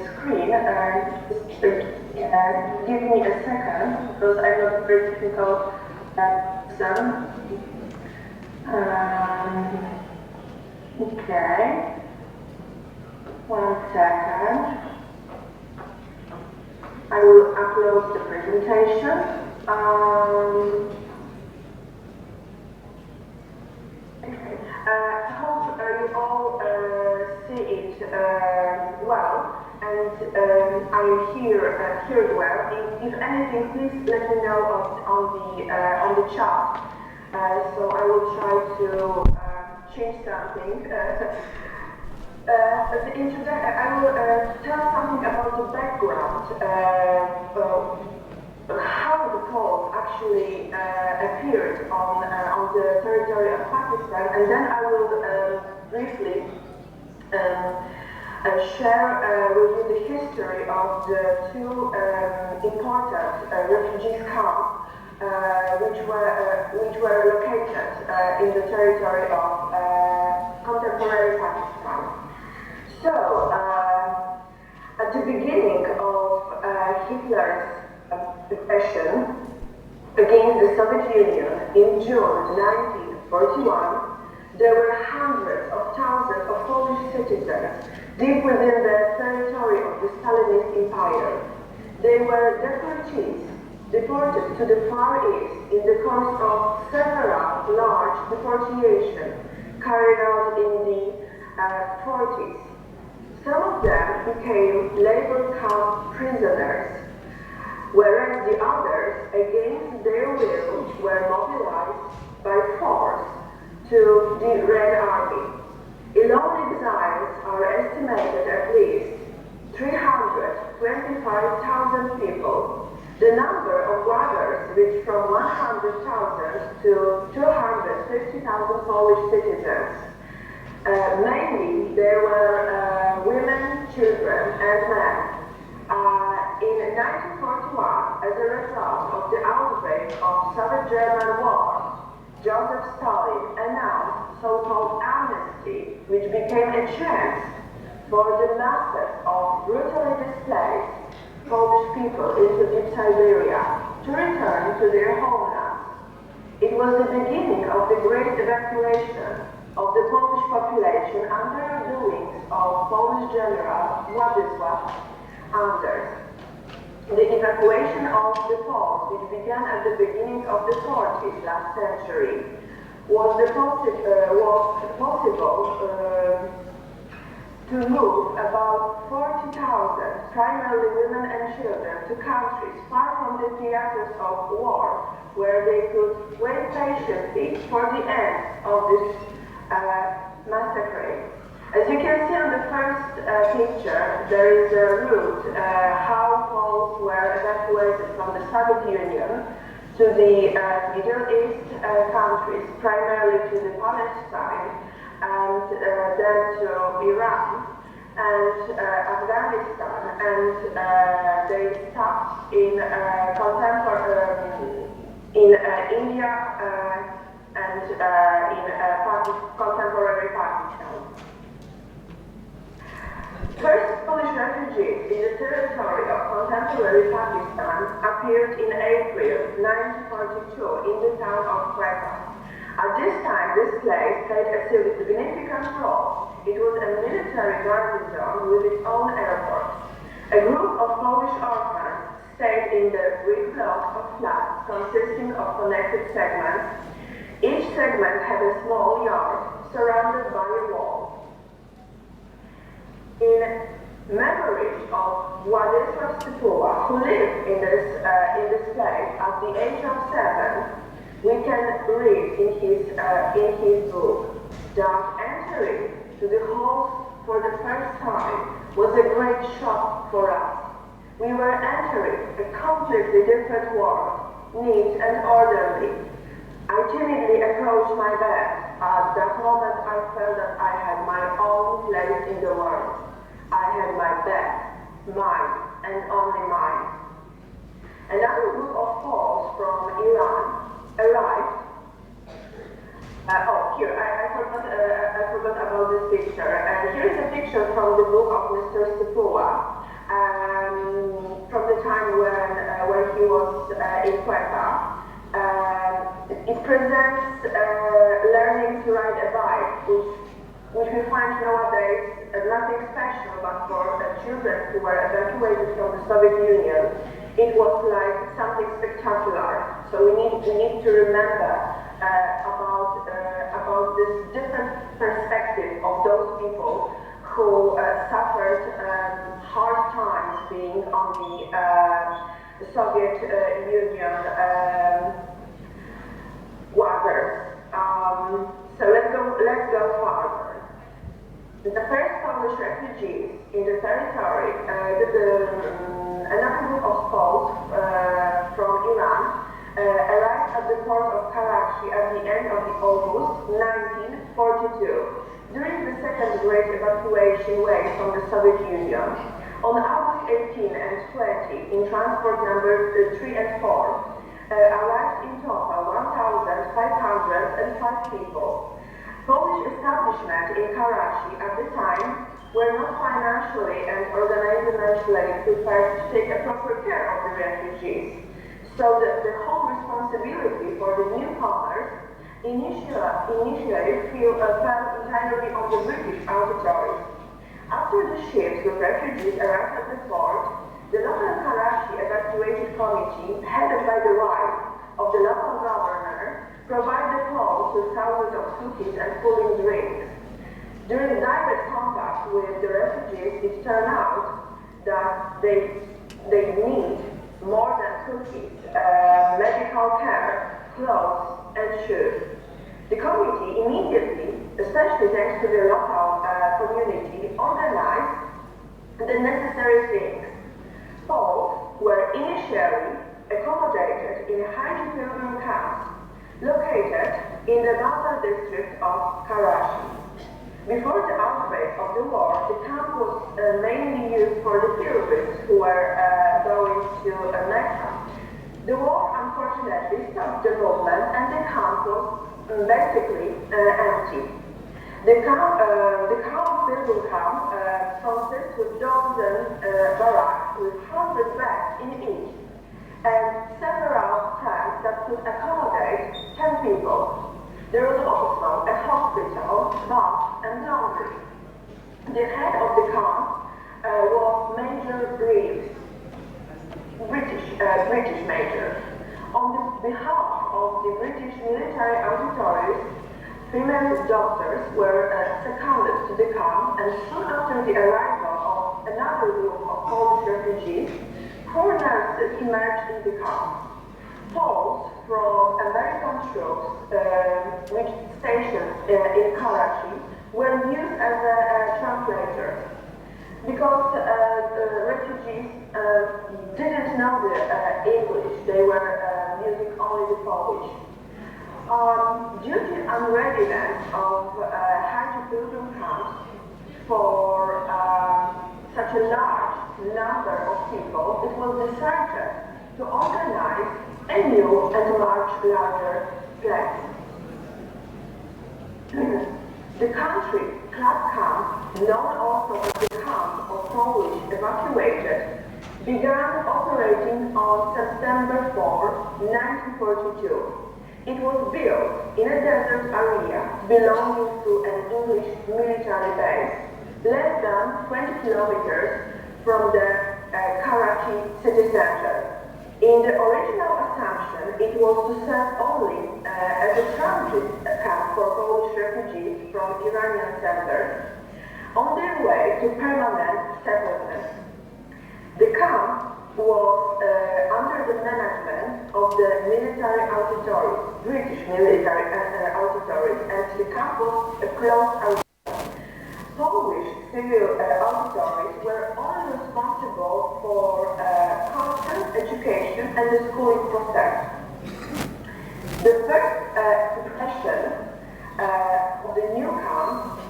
I: screen. Give me a second, because I'm not a very technical person. Okay. 1 second. I will upload the presentation. Okay. I hope you all see it well, and I hear it well. If anything, please let me know on the chat. So I will try to change something. I will tell something about the background, how the Poles actually appeared on the territory of Pakistan, and then I will briefly share with you the history of the two important refugee camps which were located in the territory of contemporary Pakistan. So, at the beginning of Hitler's aggression against the Soviet Union in June 1941, there were hundreds of thousands of Polish citizens deep within the territory of the Stalinist Empire. They were deportees, deported to the Far East in the course of several large deportation carried out in the 40s. Some of them became labor camp prisoners, whereas the others, against their will, were mobilized by force to the Red Army. Alone exiles are estimated at least 325,000 people. The number of others reached from 100,000 to 250,000 Polish citizens. Mainly, there were women, children, and men. In 1941, as a result of the outbreak of Soviet-German war, Joseph Stalin announced so-called amnesty, which became a chance for the masses of brutally displaced Polish people into deep Siberia to return to their homelands. It was the beginning of the great evacuation of the Polish population under the wings of Polish General Władysław Anders. The evacuation of the Poles, which began at the beginning of the 40s last century, was possible to move about 40,000, primarily women and children, to countries far from the theaters of war, where they could wait patiently for the end of this massacre. As you can see on the first picture, there is a route how Poles were evacuated from the Soviet Union to the Middle East countries, primarily to the Palestine, and then to Iran and Afghanistan, and they stopped in India and in contemporary Pakistan. First Polish refugees in the territory of contemporary Pakistan appeared in April 1942 in the town of Quetta. At this time, this place played a significant role. It was a military garrison with its own airport. A group of Polish orphans stayed in the brick block of flats consisting of connected segments. Each segment had a small yard surrounded by a wall. In memory of Władysław Stepua, who lived in this place at the age of 7, we can read in his book that entering to the halls for the first time was a great shock for us. We were entering a completely different world, neat and orderly. I timidly approached my bed. At that moment I felt that I had my own place in the world. I had my bed, mine, and only mine. Another group of Poles from Iran arrived. Here, I forgot about this picture. Here is a picture from the book of Mr. Stepua, from the time when he was in Quetta. It presents learning to ride a bike, which we find nowadays nothing special, but for children who were evacuated from the Soviet Union, it was like something spectacular. So we need to remember about this different perspective of those people who suffered hard times being on the Soviet Union waters. So let's go further. The first Polish refugees in the territory, another group of Poles from Iran arrived at the port of Karachi at the end of August 1942 during the second great evacuation wave from the Soviet Union. On August 18 and 20, in transport number 3 and 4, arrived in total 1,505 people. Polish establishment in Karachi at the time were not financially and organizationally prepared to take a proper care of the refugees. So the whole responsibility for the newcomers initially fell entirely on the British authorities. After the ships with refugees arrived at the port, the local Karachi evacuation committee, headed by the wife, of the local governor provided homes to thousands of cookies and cooling drinks. During direct contact with the refugees, it turned out that they need more than cookies, medical care, clothes, and shoes. The committee immediately, especially thanks to the local community, organized the necessary things. Poles were initially accommodated in Haji pilgrim camps located in the northern district of Karachi. Before the outbreak of the war, the camp was mainly used for the pilgrims who were going to Mecca. The war unfortunately stopped the movement and the camp was basically empty. The pilgrim camp consists with dozen barracks with 100 beds in each and several tents that could accommodate 10 people. There was also a hospital, bath, and laundry. The head of the camp was Major Reeves, British Major. On the behalf of the British military authorities, female doctors were seconded to the camp, and soon after the arrival of another group of Polish refugees, 4 nurses emerged in the camp. Poles from American troops which stationed in Karachi were used as a translator. Because refugees didn't know the English, they were using only the Polish. Due to the unreadiness of Haji pilgrim camps for such a large number of people, it was decided to organize a new and much larger place. The country club camp, known also as the camp of Polish evacuated, began operating on September 4, 1942. It was built in a desert area belonging to an English military base, less than 20 kilometers from the Karachi city center. In the original assumption, it was to serve only as a transit camp for Polish refugees from Iranian centers on their way to permanent settlement. The camp was under the management of the military authorities, British military authorities, and the camp was a closed area. Polish civil authorities were only responsible for constant education and the schooling process. The first impression of the new camp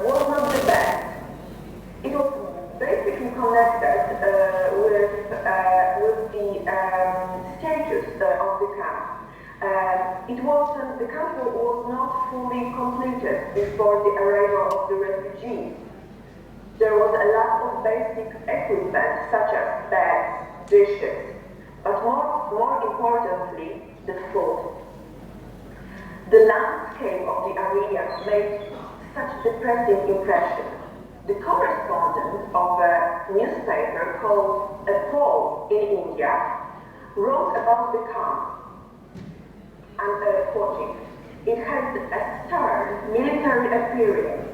I: was not the best. It was basically connected with the status of the camp. The camp was not fully completed before the arrival of the refugees. There was a lack of basic equipment such as beds, dishes, but more importantly, the food. The landscape of the area made such depressing impression. The correspondent of a newspaper called A Pole in India wrote about the camp. I'm quoting, "It has a stern military appearance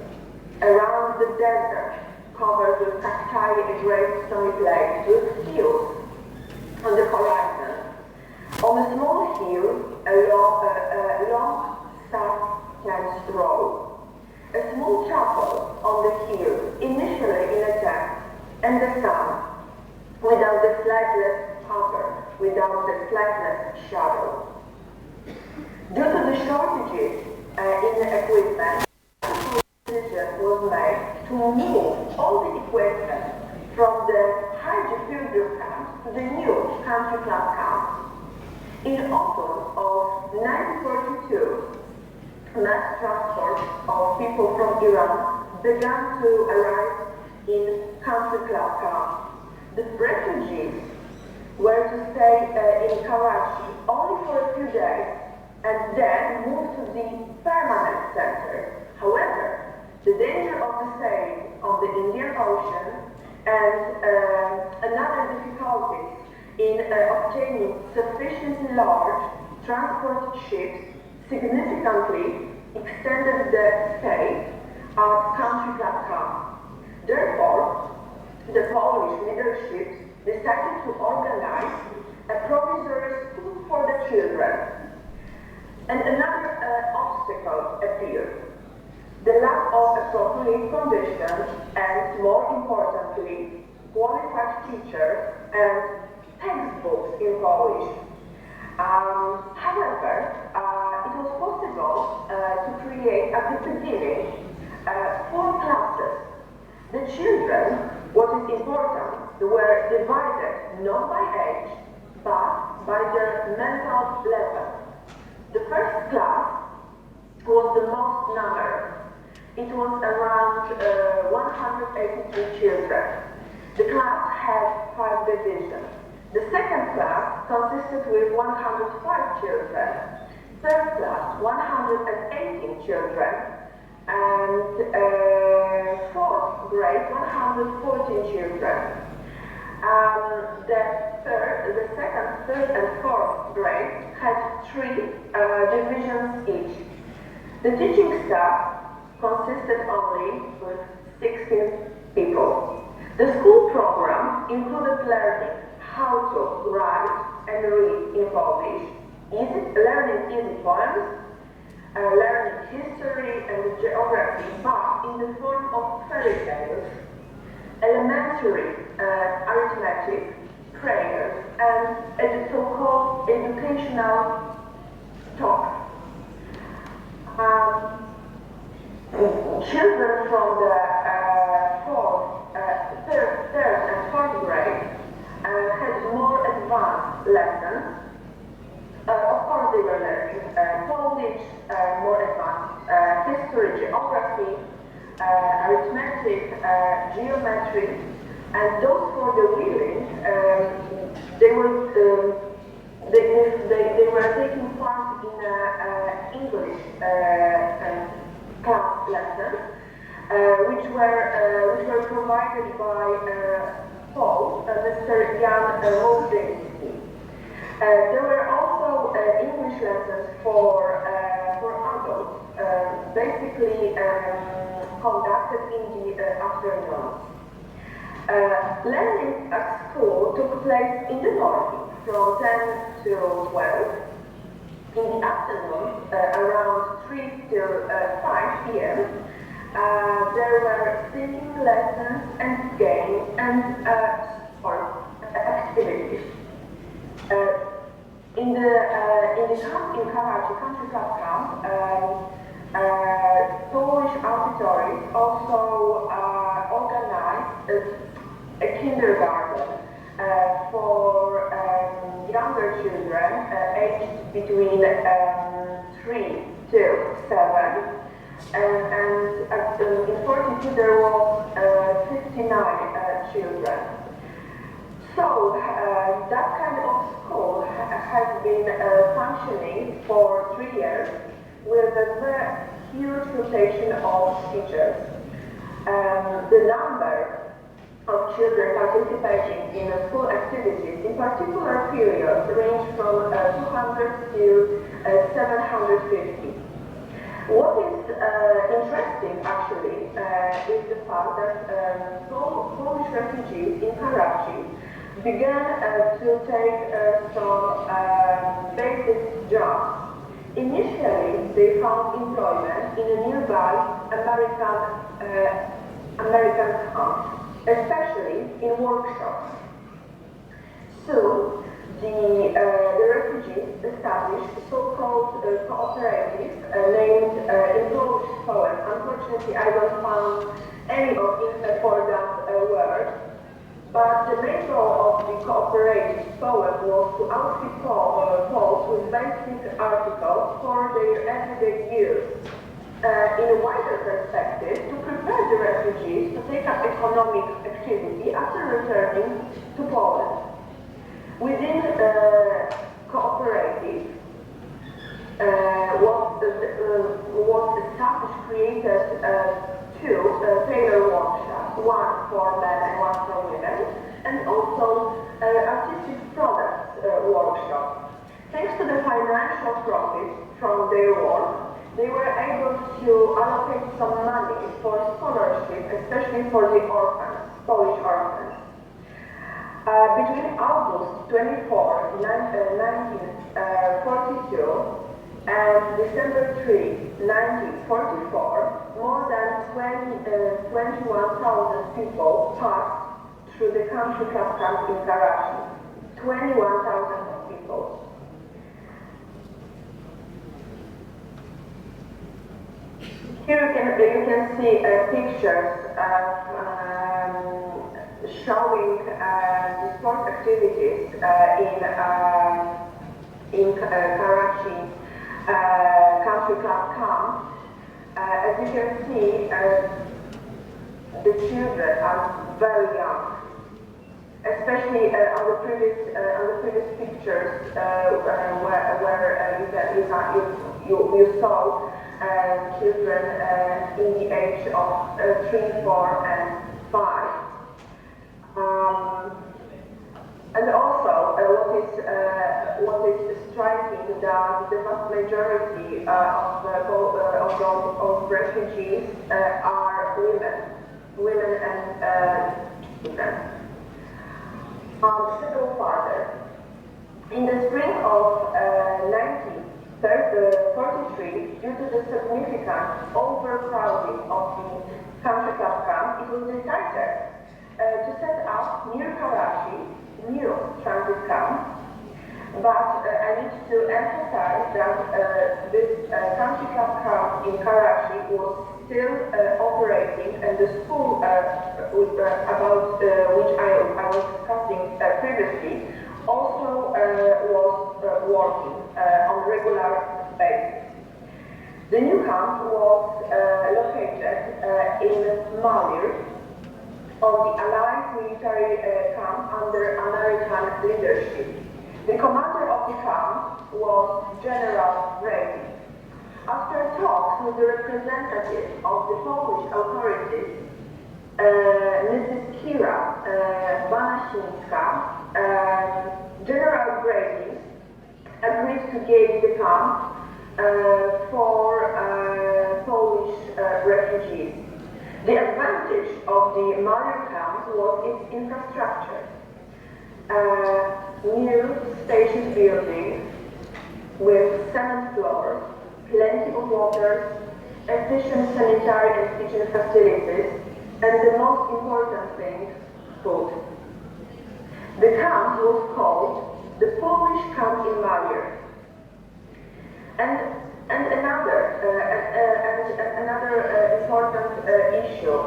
I: around the desert, covered with cacti, a great stony place with hills on the horizon. On a small hill, a long sand road. A small chapel on the hill, initially in a tent, and the sun, without the slightest cover, without the slightest shadow. Due to the shortages in the equipment, a decision was made to move all the equipment from the Haji pilgrim camp to the new country club camp. In autumn of 1942, mass transport of people from Iran began to arrive in country club camp. The refugees were to stay in Karachi only for a few days and then move to the permanent center. However, the danger of the sailing on the Indian Ocean and another difficulties in obtaining sufficiently large transport ships significantly extended the stay at country platform. Therefore, the Polish leadership decided to organize a provisory school for the children. And another obstacle appeared: the lack of appropriate conditions and, more importantly, qualified teachers and textbooks in Polish. However, it was possible to create at the beginning 4 classes. The children, what is important, were divided not by age, but by their mental level. The first class was the most numerous. It was around 183 children. The class had 5 divisions. The second class consisted with 105 children. Third class, 118 children. And fourth grade, 114 children. The second, third, and fourth grade had 3 divisions each. The teaching staff consisted only with 16 people. The school program included learning how to write and read in Polish, learning easy poems, learning history and geography, but in the form of fairy tales, elementary arithmetic, prayers, and so-called educational talk. Children from the third and fourth grade had more advanced lessons. Of course, they were learning Polish, more advanced history, geography, arithmetic, geometry, and those for the willing, they were taking part in English class lessons, which were provided by Paul, Mr. Jan Mazury. There were also English lessons for adults, basically conducted in the afternoon. Learning at school took place in the morning from 10 to 12. In the afternoon, around 3 till 5 p.m., there were singing lessons and games and sport activities. In Karachi country club camp, Polish auditories also organized a kindergarten for younger children aged between 3 to 7, and in 42 there was 59 children. So that kind of school has been functioning for 3 years with a very huge rotation of teachers. The number of children participating in school activities in particular periods range from 200 to 750. What is interesting actually is the fact that Polish refugees in Karachi began to take some basic jobs. Initially, they found employment in a nearby American camp, especially in workshops. Soon, the refugees established so-called cooperatives named in Polish poem. Unfortunately, I don't find any of it for that word. But the main goal of the cooperative poem was to outfit Poles with basic articles for their everyday use. In a wider perspective, to prepare the refugees to take up economic activity after returning to Poland. Within cooperative was established, created 2 tailor workshops, one for men and one for women, and also artistic projects Thanks to the financial profit from their work, they were able to allocate some money for scholarship, especially for the orphans, Polish orphans. Between August 24, 1942 and December 3, 1944, more than 21,000 people passed through the country club camp in Karachi. 21,000 people. Here you can see pictures showing the sport activities in Karachi country club camp. As you can see, the children are very young, especially on the previous pictures where you saw children in the age of 3, 4, and 5. And also, what is striking that the vast majority of refugees are women and children. To go further, in the spring of 1943, due to the significant overcrowding of the country club camp, it was decided to set up near Karachi, new transit camp. But I need to emphasize that this country club camp in Karachi was still operating, and the school about which I was discussing previously also was working on regular basis. The new camp was located in Mazury, on the Allied military camp under American leadership. The commander of the camp was General Brady. After talks with the representative of the Polish authorities, Mrs. Kira Banasińska, General Brady agreed to give the camp for Polish refugees. The advantage of the Mazury camp was its infrastructure. New spacious buildings with cement floors, plenty of water, efficient sanitary and kitchen facilities, and the most important thing, food. The camp was called the Polish camp in Mazury. And another important issue,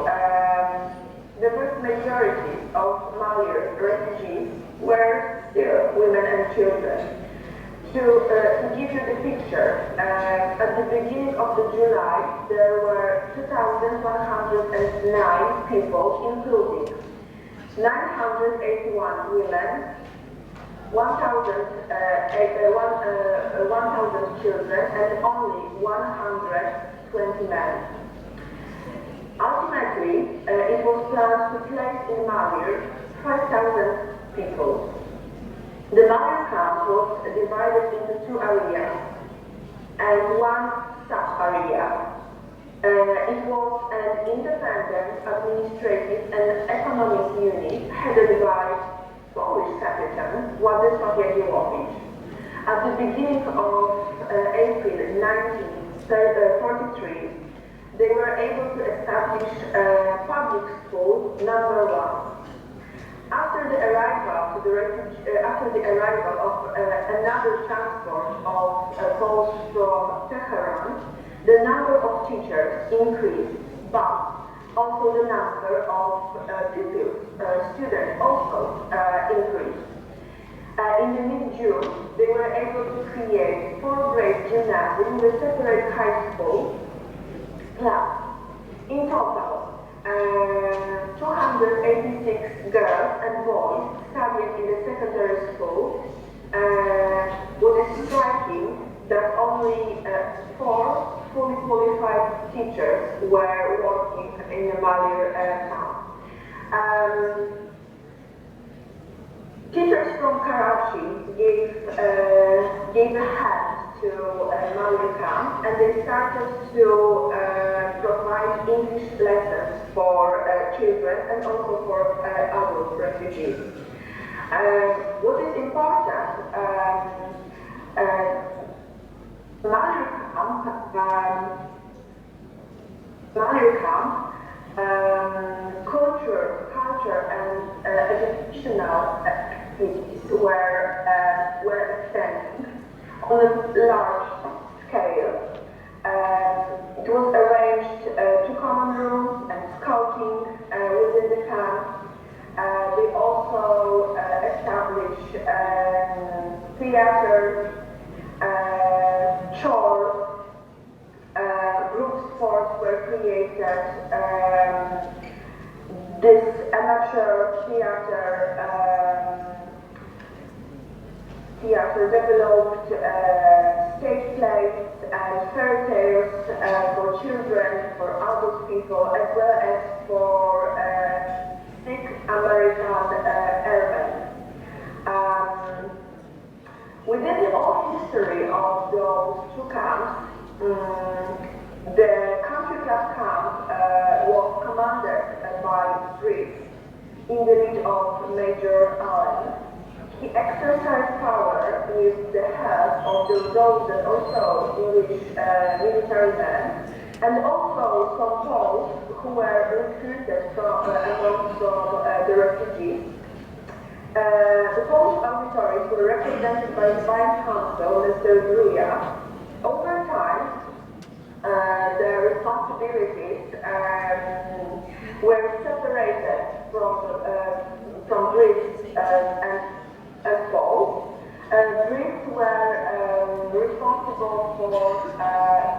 I: the vast majority of Mazury refugees were still women and children. To give you the picture, at the beginning of July, there were 2,109 people, including 981 women, 1,000 children, and only 120 men. Ultimately, it was planned to place in Mazury 5,000 people. The Mazury camp was divided into 2 areas and 1 sub-area. It was an independent administrative and economic unit headed by Polish captain Władysław Jagiełowicz. At the beginning of April 1943, they were able to establish public school number 1. After the arrival of another transport of Poles from Tehran, the number of teachers increased, but also the number of pupils, students also increased. In the mid-June, they were able to create 4-grade gymnasium with separate high school class. In total, 286 girls and boys studied in the secondary school. What is striking that only 4 fully qualified teachers were working in the Mazury camp. Teachers from Karachi gave a hand to Mazury camp, and they started to provide English lessons for children and also for adult refugees. What is important, Mazury camp, culture and educational activities were extended on a large scale. It was arranged to common rooms and scouting within the camp. They also established theaters, chores, group sports were created. This amateur theater developed stage plays and fairy tales for children, for adult people, as well as for sick American airmen. Within the old history of those two camps, the country club camp was commanded by Brits in the lead of Major Allen. He exercised power with the help of the those and also English military men, and also some Poles who were recruited from among the refugees. The Polish authorities were represented by the Vice Consul, Mr. Gruja. Over time, the responsibilities were separated from Greeks and Poles. Greeks were responsible for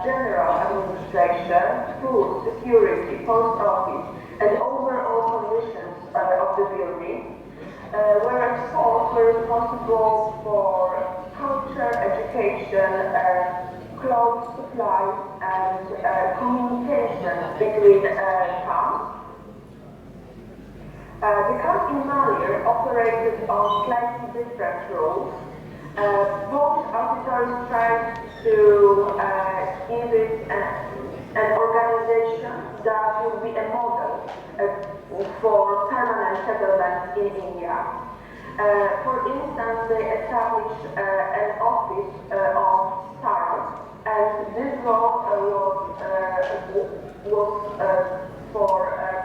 I: general administration, food, security, post office, and overall conditions of the building. Whereas Poles were responsible for culture, education, clothes, supplies, and communication between camps. The camp in Mazury operated on slightly different rules. Polish officers tried to give it an organization that would be a model for permanent settlement in India. For instance, they established an office of SAR, and this role was for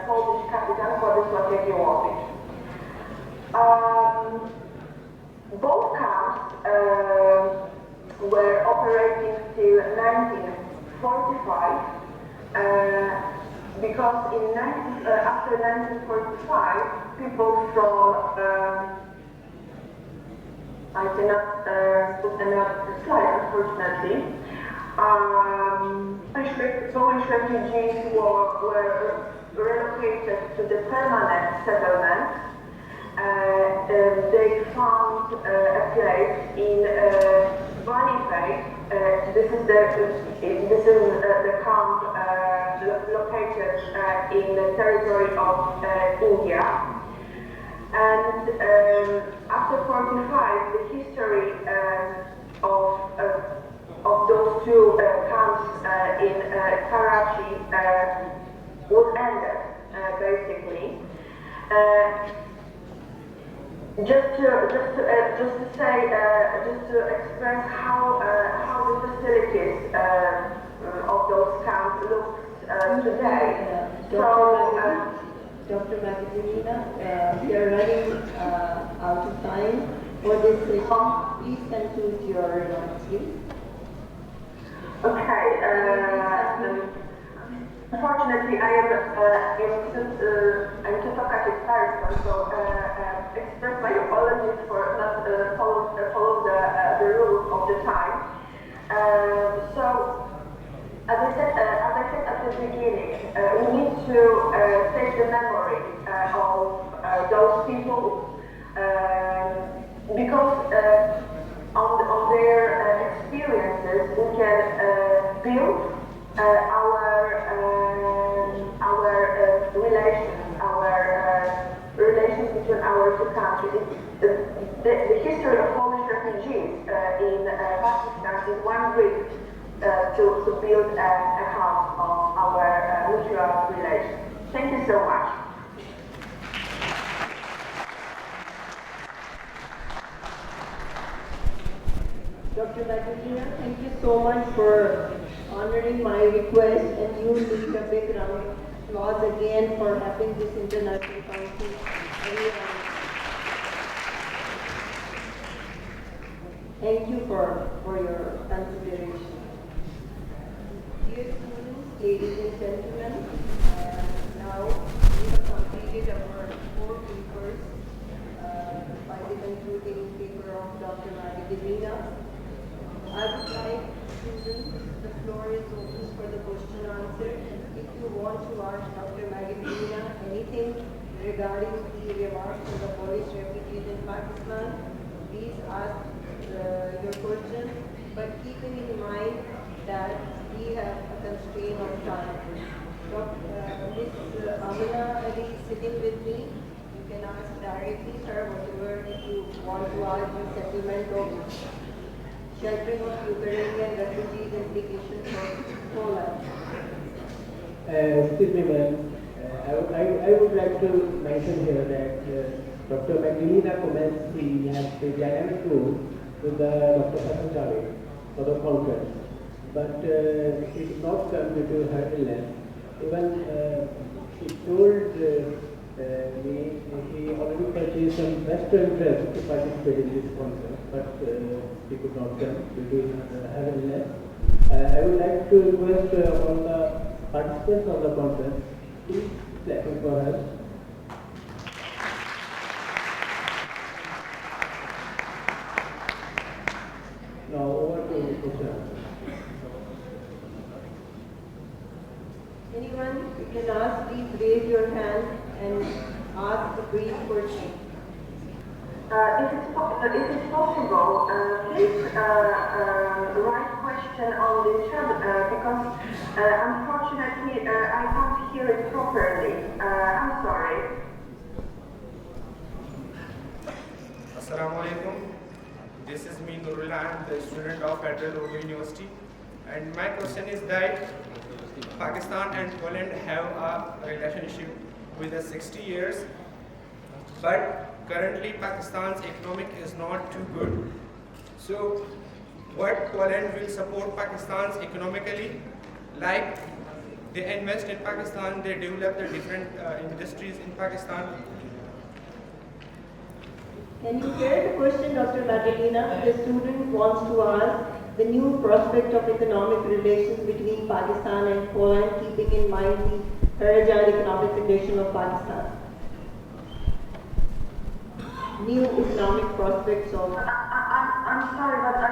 I: Polish capital, Władysław Jagiellonowicz. Both camps were operating till 1945, because after 1945, people from I cannot put another slide, unfortunately. Polish refugees were relocated to the permanent settlement. They found a place in Warmia. This is the camp located in the territory of India. And after 45, the history of those two camps in Karachi was ended, basically. Just to express how the facilities of those camps look today.
E: Dr. Magdalena, we are running out of time for this session. Please conclude your remarks, please.
I: Okay. Unfortunately, I'm too talkative person, so express my apologies for not follow the rules of the time. So, as I said at the beginning, we need to take the memory of those people because on their experiences we can build our relations between our two countries. the history of Polish refugees in Pakistan is one brick to build a house of our mutual relations. Thank you so much.
E: Dr. Mazury, thank you so much for honoring my request, and you need a big round of applause again for having this international council. Thank you for your consideration. Dear students, ladies and gentlemen, now we have completed our 4 papers by the concluding paper of Dr. Mazury. I would like students, the floor is open for the question and answer. If you want to ask Dr. Mazury anything regarding the remarks of the Polish refugees in Pakistan, please ask your question, but keeping in mind that we have a constraint of time. Ms. Amina Ali is sitting with me. You can ask directly her whatever if you want to ask the settlement of sheltering of Ukrainian refugees implications for Poland.
D: Excuse me, ma'am. I would like to mention here that Dr. Mazury comments he has a dynamic role with Dr. Assalam for the conference, but it did not come due to her illness. Even he told me he already purchased some Western dress to participate in this conference, but he could not come due to her illness. I would like to request all the participants of the conference to clap for her. Now over to the question.
E: Anyone you can ask, please raise your hand and ask a brief question.
I: If it's possible, please write question on the chat because unfortunately I can't hear it properly. I'm sorry.
J: Assalamu This is me, Nurullah. I'm the student of Federal Urdu University. And my question is that Pakistan and Poland have a relationship with 60 years, but currently Pakistan's economic is not too good. So what Poland will support Pakistan's economically, like they invest in Pakistan, they develop the different industries in Pakistan.
E: Can you hear the question, Dr. Mazury? The student wants to ask the new prospect of economic relations between Pakistan and Poland, keeping in mind the fragile economic condition of Pakistan. New economic prospects of...
I: I'm sorry, but I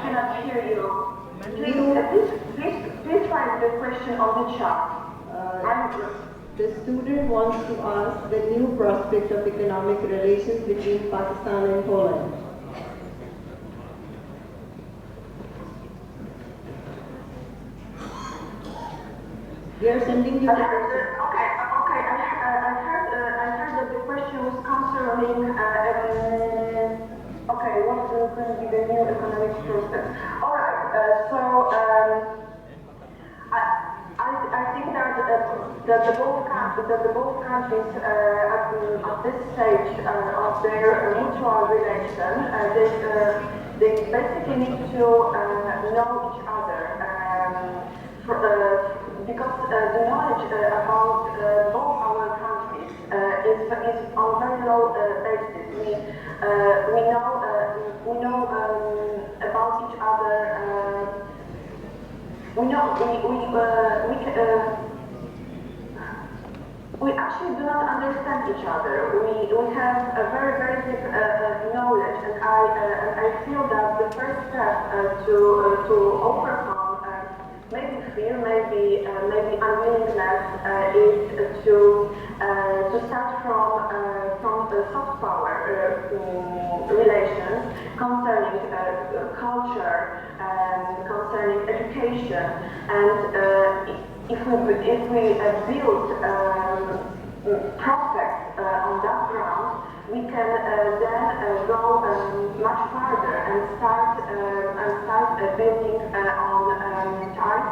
I: cannot hear you. Please write the question on the chat.
E: The student wants to ask the new prospect of economic relations between Pakistan and Poland. We are sending you the question.
I: Okay. I heard that the question was concerning what will be the new economic prospects. All right. I think that the both countries at this stage of their mutual relation, they basically need to know each other. Because the knowledge about both our countries is on very low basis. We know about each other. We actually do not understand each other. We have a very deep knowledge, and I feel that the first step to overcome maybe fear, maybe unwillingness is to start from soft power relations concerning culture, concerning education, and if we build prospects on that ground, we can then go much further and start building on ties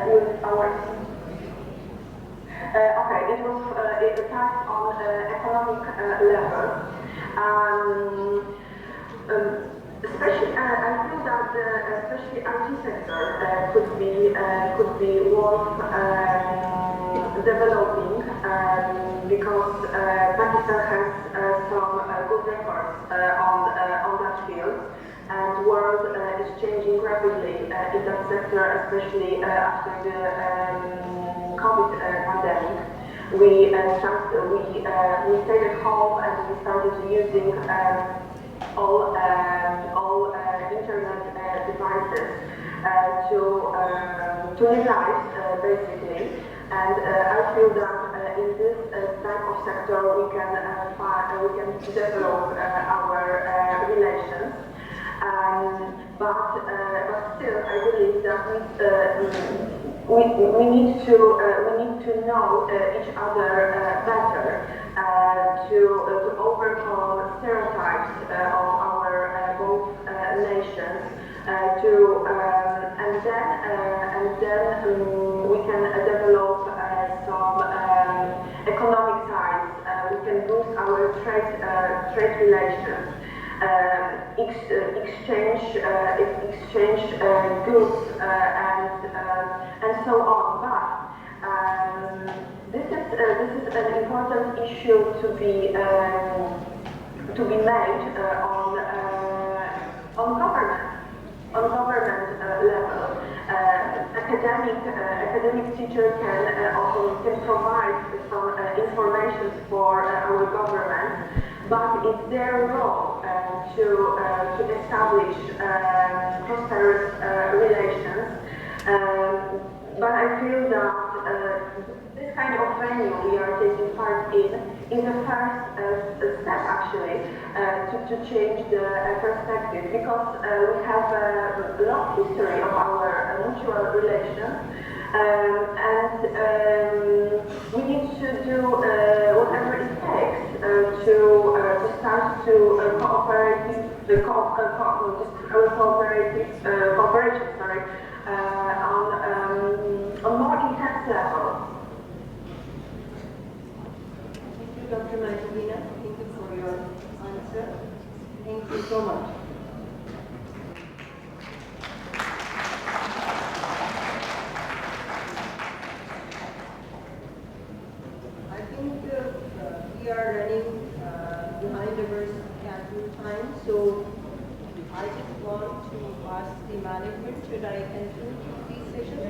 I: with our. Okay, it was ties on economic level. Especially, I feel that especially IT sector could be worth developing because Pakistan has some good records on that field, and the world is changing rapidly in that sector, especially after the COVID pandemic. We stayed at home and we started using all internet devices to live life basically, and I feel that in this type of sector we can develop our relations. But still, I believe that we need to know each other better to overcome stereotypes of our both nations. And then we can develop some economic sides. We can boost our trade relations. Exchange goods and so on. But this is an important issue to be made on government level. Academic teacher can provide some information for our government, but it's their role to establish prosperous relations. But I feel that this kind of venue we are taking part in is the first step actually to change the perspective, because we have a long history of our mutual relations, and we need to do whatever it takes to start to cooperate on more intense level.
E: Thank you, Dr. Mazury. Thank you for your answer. Thank you so much. I think we are running behind our schedule time, so I just want to ask the management, should I conclude this session?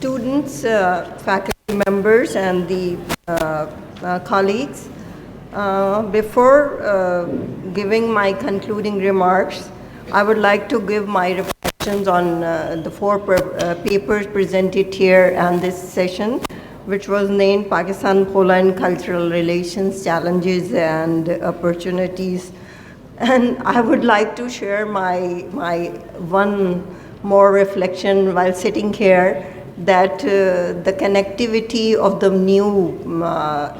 E: Students, faculty members, and the colleagues, before giving my concluding remarks, I would like to give my reflections on the four papers presented here and this session, which was named Pakistan-Poland Cultural Relations, Challenges and Opportunities. And I would like to share my one more reflection while sitting here, that the connectivity of the new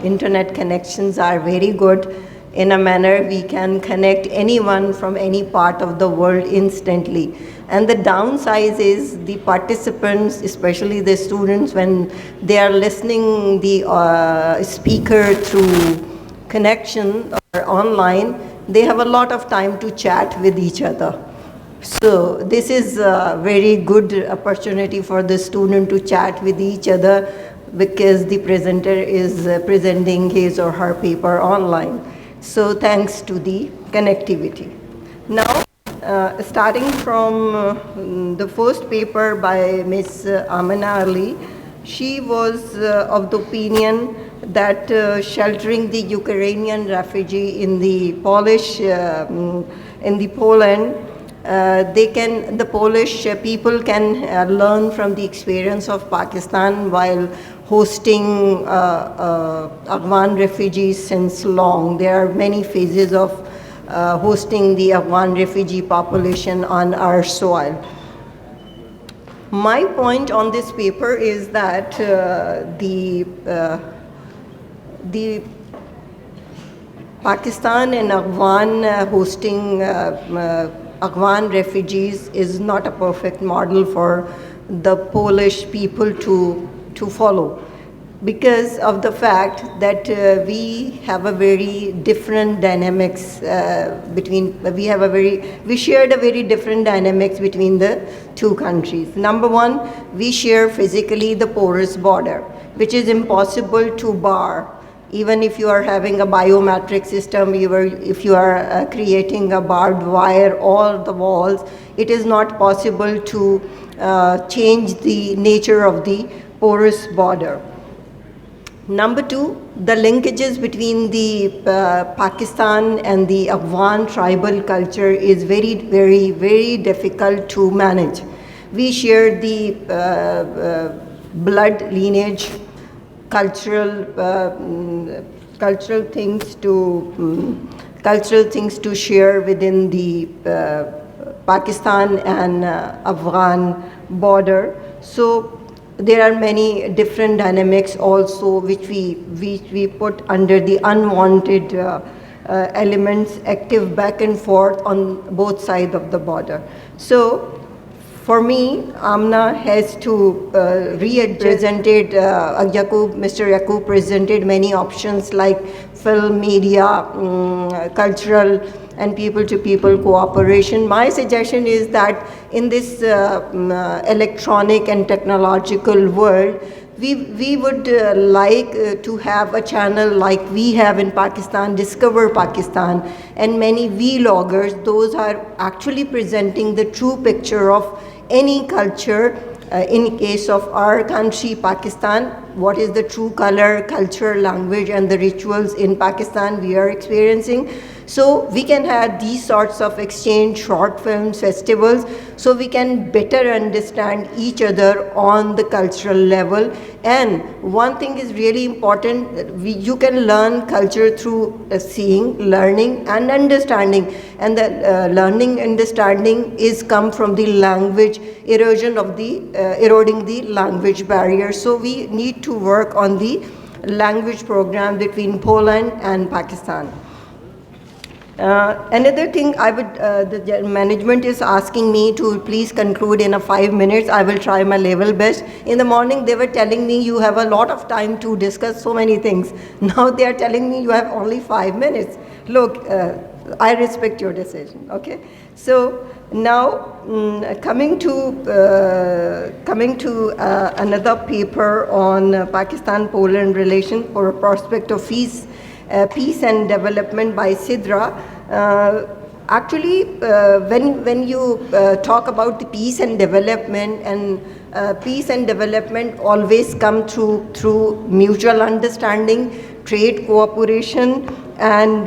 E: internet connections are very good. In a manner, we can connect anyone from any part of the world instantly. And the downside is the participants, especially the students, when they are listening the speaker through connection or online, they have a lot of time to chat with each other. So this is a very good opportunity for the student to chat with each other, because the presenter is presenting his or her paper online. So thanks to the connectivity. Now, starting from the first paper by Ms. Amina Ali, She was of the opinion that sheltering the Ukrainian refugee in the Poland, the Polish people can learn from the experience of Pakistan while hosting Afghan refugees since long. There are many phases of hosting the Afghan refugee population on our soil. My point on this paper is that the Pakistan and Afghan hosting Afghan refugees is not a perfect model for the Polish people to follow, because of the fact that we have a very different dynamics we shared a very different dynamics between the two countries. Number one, we share physically the porous border, which is impossible to bar. Even if you are having a biometric system, if you are creating a barbed wire or the walls, it is not possible to change the nature of the porous border. Number two, the linkages between the Pakistan and the Afghan tribal culture is very, very, very difficult to manage. We share the blood lineage, cultural things to share within the Pakistan and Afghan border. So there are many different dynamics also which we put under the unwanted elements active back and forth on both sides of the border. So for me, Amna has to represented, Mr. Yaqub presented many options like film, media, cultural and people-to-people cooperation. My suggestion is that in this electronic and technological world, we would like to have a channel like we have in Pakistan, Discover Pakistan, and many vloggers. Those are actually presenting the true picture of any culture. In case of our country, Pakistan, what is the true color, culture, language, and the rituals in Pakistan we are experiencing. So we can have these sorts of exchange short films, festivals, so we can better understand each other on the cultural level. And one thing is really important, you can learn culture through seeing, learning and understanding. And the learning, understanding is come from the language, erosion of the, eroding the language barrier. So we need to work on the language program between Poland and Pakistan. Another thing I would, the management is asking me to please conclude in 5 minutes. I will try my level best. In the morning they were telling me you have a lot of time to discuss so many things. Now they are telling me you have only 5 minutes. Look, I respect your decision, okay? So now coming to another paper on Pakistan-Poland relation for a prospect of peace and development by Sidra. Actually, when you talk about the peace and development, and peace and development always come through mutual understanding, trade cooperation, and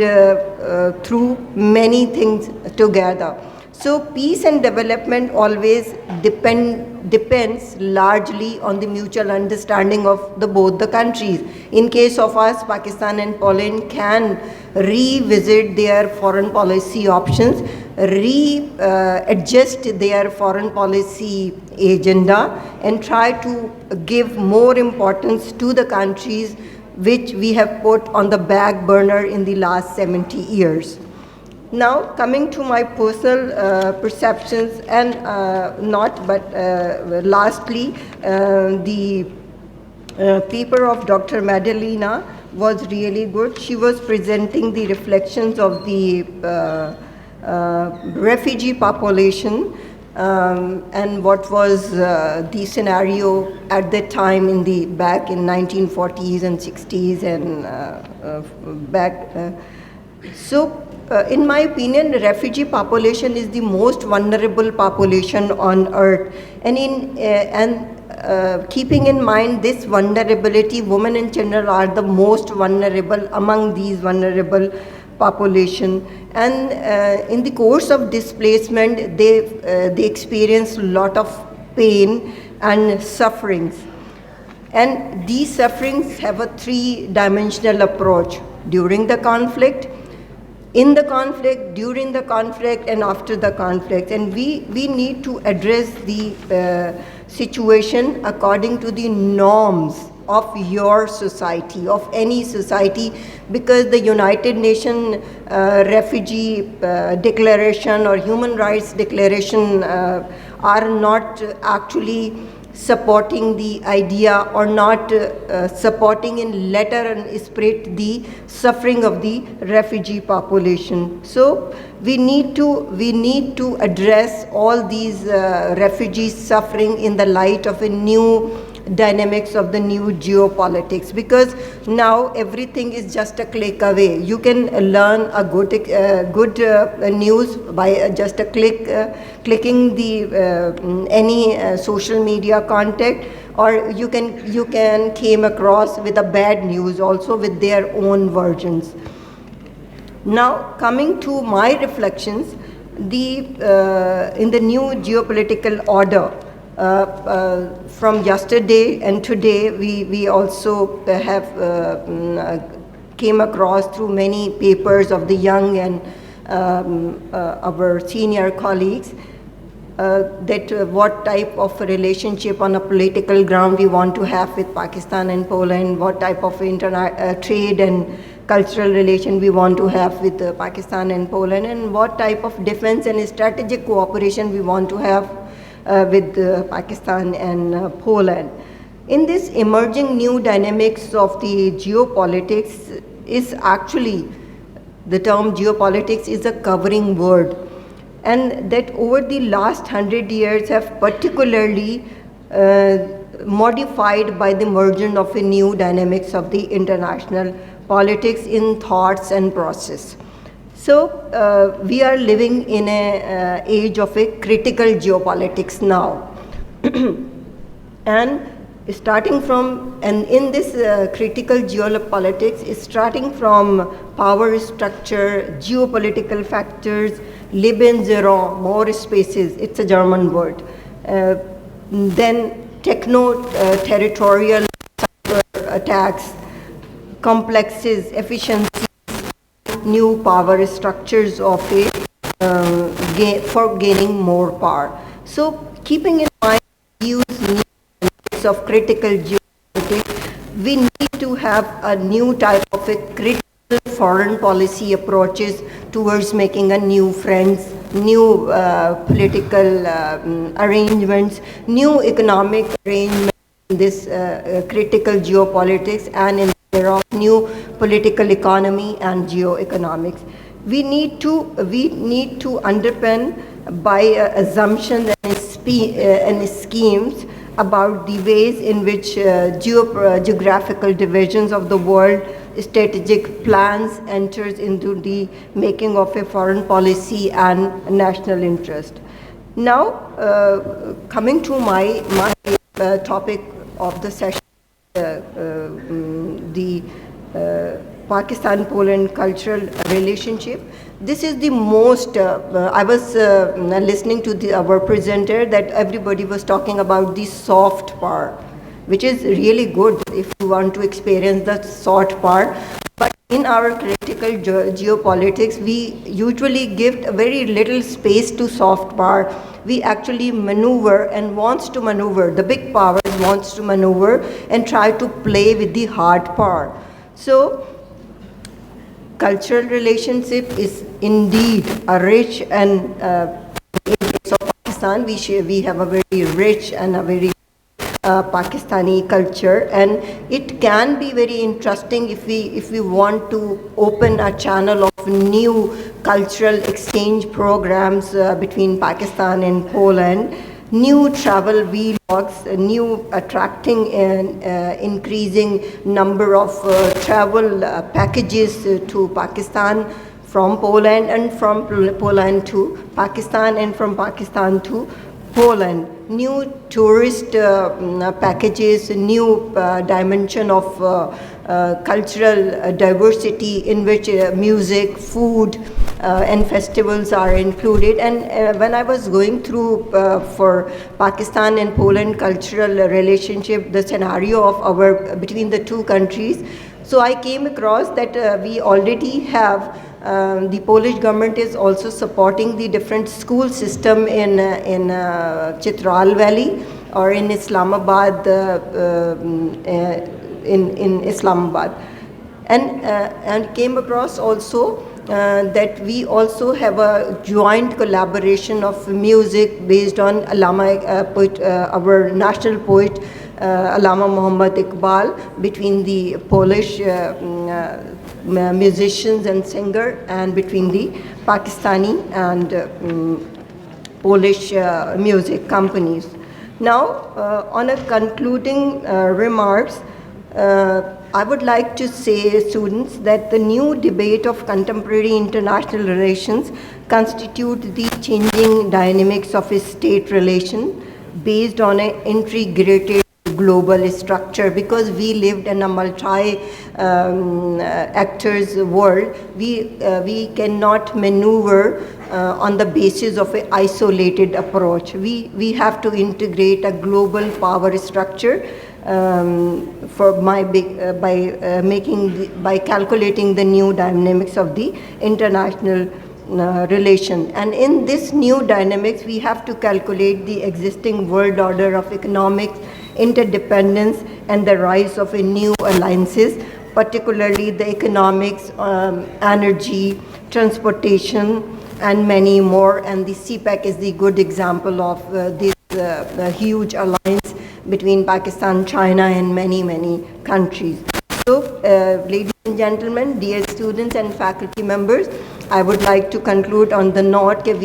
E: through many things together. So peace and development always depends largely on the mutual understanding of both the countries. In case of us, Pakistan and Poland can revisit their foreign policy options, adjust their foreign policy agenda, and try to give more importance to the countries which we have put on the back burner in the last 70 years. Now, coming to my personal perceptions, and lastly, the paper of Dr. Madalena was really good. She was presenting the reflections of the refugee population and what was the scenario at that time back in 1940s and 60s and in my opinion, the refugee population is the most vulnerable population on earth, and
K: keeping in mind this vulnerability, women in general are the most vulnerable among these vulnerable population, and in the course of displacement they experience a lot of pain and sufferings, and these sufferings have a three-dimensional approach: during the conflict, in the conflict, during the conflict, and after the conflict. And we need to address the situation according to the norms of your society, of any society, because the United Nations Refugee Declaration or Human Rights Declaration are not actually supporting the idea, or not supporting in letter and spirit the suffering of the refugee population. So we need to address all these refugees suffering in the light of a new dynamics of the new geopolitics, because now everything is just a click away. You can learn a good news by just a clicking the any social media content, or you can came across with a bad news also with their own versions. Now coming to my reflections, in the new geopolitical order, from yesterday and today, we also have came across through many papers of the young and our senior colleagues that what type of relationship on a political ground we want to have with Pakistan and Poland, what type of trade and cultural relation we want to have with Pakistan and Poland, and what type of defense and strategic cooperation we want to have with Pakistan and Poland. In this emerging new dynamics of the geopolitics, is actually, the term geopolitics is a covering word, and that over the last 100 years have particularly modified by the emergence of a new dynamics of the international politics in thoughts and process. So we are living in an age of a critical geopolitics now. And starting from, and in this critical geopolitics is starting from power structure, geopolitical factors, Lebensraum, more spaces, it's a German word. Then techno-territorial attacks, complexes, efficiency, new power structures of for gaining more power. So keeping in mind these needs of critical geopolitics, we need to have a new type of a critical foreign policy approaches towards making a new friends, new political arrangements, new economic arrangements in this critical geopolitics, and in there of new political economy and geoeconomics. We need to underpin by assumptions and schemes about the ways in which geographical divisions of the world, strategic plans enters into the making of a foreign policy and national interest. Now, coming to my topic of the session, the Pakistan-Poland cultural relationship. This is the most, I was listening to our presenter that everybody was talking about the soft part, which is really good if you want to experience the soft part. But in our critical geopolitics, we usually give very little space to soft part. We actually maneuver and wants to maneuver, the big powers wants to maneuver and try to play with the hard part. So cultural relationship is indeed a rich, and in case of Pakistan, we have a very rich and a very Pakistani culture, and it can be very interesting if we want to open a channel of new cultural exchange programs between Pakistan and Poland, new travel vlogs, new attracting and increasing number of travel packages to Pakistan from Poland, and from Poland to Pakistan, and from Pakistan to Poland. new tourist packages, new dimension of cultural diversity in which music, food, and festivals are included. And when I was going through for Pakistan and Poland cultural relationship, the scenario of between the two countries, so I came across that we already have the Polish government is also supporting the different school system in Chitral Valley or in Islamabad, in Islamabad, and came across also that we also have a joint collaboration of music based on our national poet Allama Muhammad Iqbal, between the Polish musicians and singer and between the Pakistani and Polish music companies. Now, on a concluding remarks, I would like to say, students, that the new debate of contemporary international relations constitute the changing dynamics of a state relation based on an integrated global structure. Because we lived in a multi-actors world, we cannot maneuver on the basis of an isolated approach. We have to integrate a global power structure by calculating the new dynamics of the international relation. And in this new dynamics, we have to calculate the existing world order of economics, interdependence, and the rise of a new alliances, particularly the economics, energy, transportation, and many more. And the CPEC is the good example of this huge alliance between Pakistan, China, and many countries. So, ladies and gentlemen, dear students and faculty members, I would like to conclude on the note that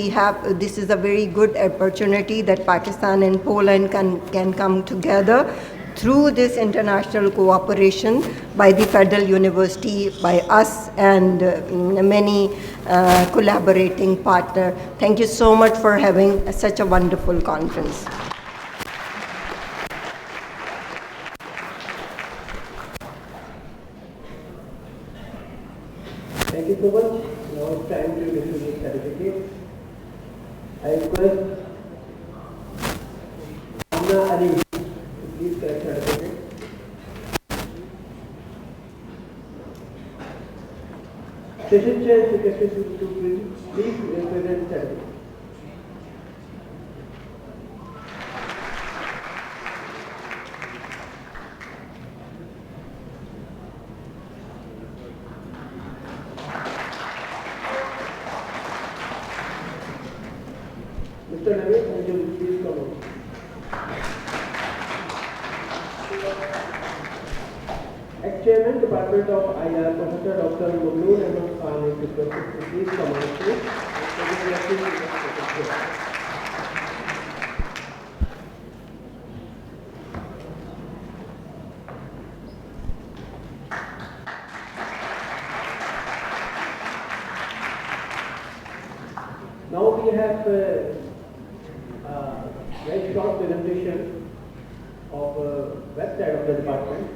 K: this is a very good opportunity that Pakistan and Poland can come together through this international cooperation by the Federal University, by us, and many collaborating partners. Thank you so much for having such a wonderful conference.
D: Thank you so much. Now it's time to distribute certificates. I request Alaikum to please collect certificate. Session chair and secretary to please present certificate. Mr. Naveed, can you please come on? Ex-Chairman, Department of IR, Professor Dr. Mulloon Ahmed Khan is requested to please come on stage. Now we have a very short presentation of website of the department.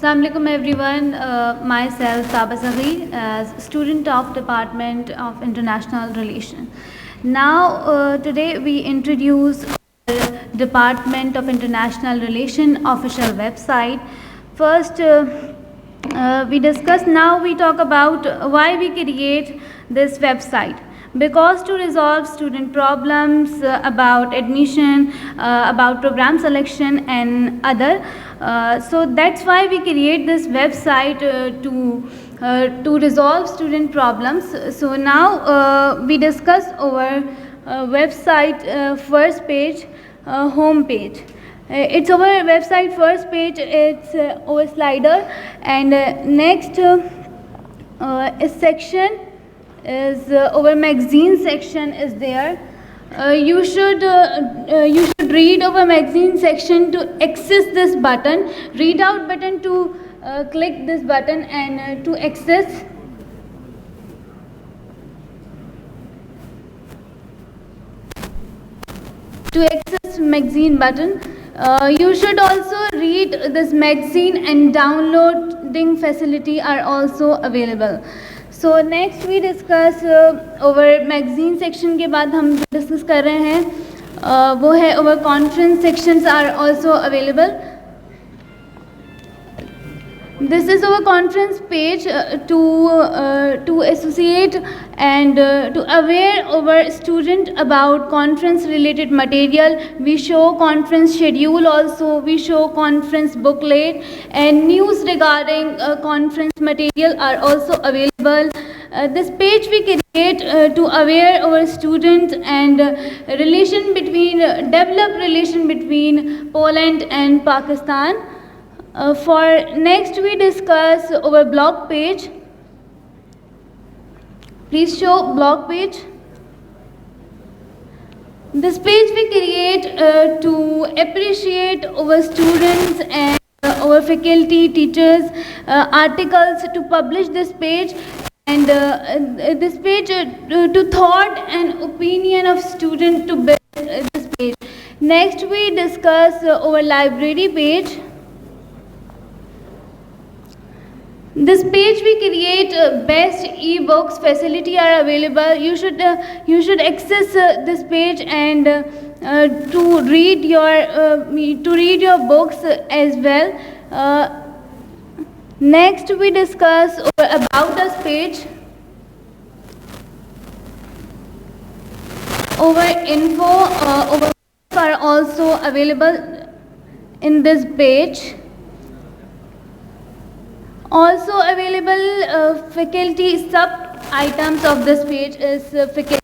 L: Assalamu alaikum everyone. Myself Taba Saghi, as student of Department of International Relations. Now today we introduce Department of International Relations official website. First we discuss, now we talk about why we create this website. Because to resolve student problems about admission, about program selection and other, so that's why we create this website to resolve student problems. So now we discuss our website first page, home page. It's our website first page, it's our slider, and next section is our magazine section is there. You should read our magazine section to access this button, read out button to click this button and to access magazine button. You should also read this magazine, and downloading facility are also available. So next we discuss over magazine section के बाद हम discuss कर रहे हैं वो है over conference sections are also available. This is our conference page to associate and to aware our student about conference related material. We show conference schedule also, we show conference booklet, and news regarding conference material are also available. This page we create to aware our students and develop relation between Poland and Pakistan. For next we discuss our blog page. Please show blog page. This page we create to appreciate our students and our faculty, teachers, articles to publish this page, and this page to thought and opinion of student to build this page. Next we discuss our library page. This page we create best e-books facility are available. You should access this page and to read your books as well. Next we discuss about us page. Over info are also available in this page. Also available faculty sub items of this page is faculty,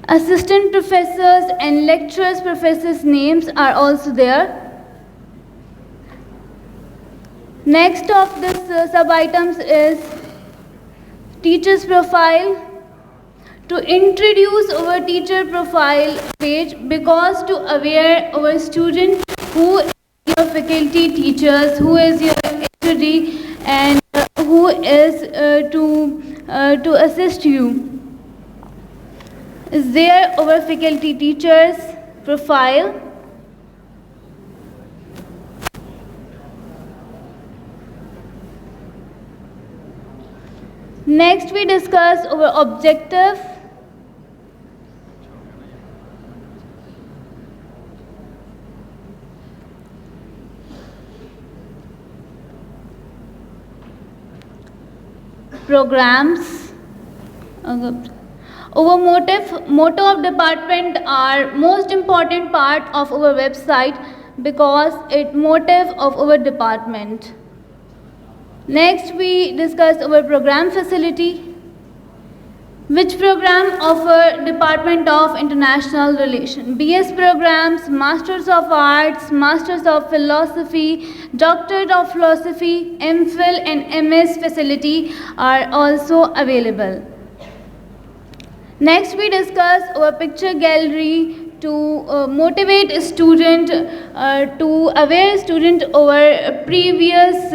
L: assistant professors and lecturers professors names are also there. Next of this sub items is teacher's profile. To introduce our teacher profile page, because to aware our student who your faculty teachers, who is your HOD, and who is to assist you. Is there our faculty teachers profile? Next we discuss our objective. Programs. Our motto of department are most important part of our website because it motive of our department. Next we discuss our program facility. Which program offer Department of International Relations? BS programs, Masters of Arts, Masters of Philosophy, Doctorate of Philosophy, MPhil and MS facility are also available. Next we discuss our picture gallery to motivate a student, to aware student over previous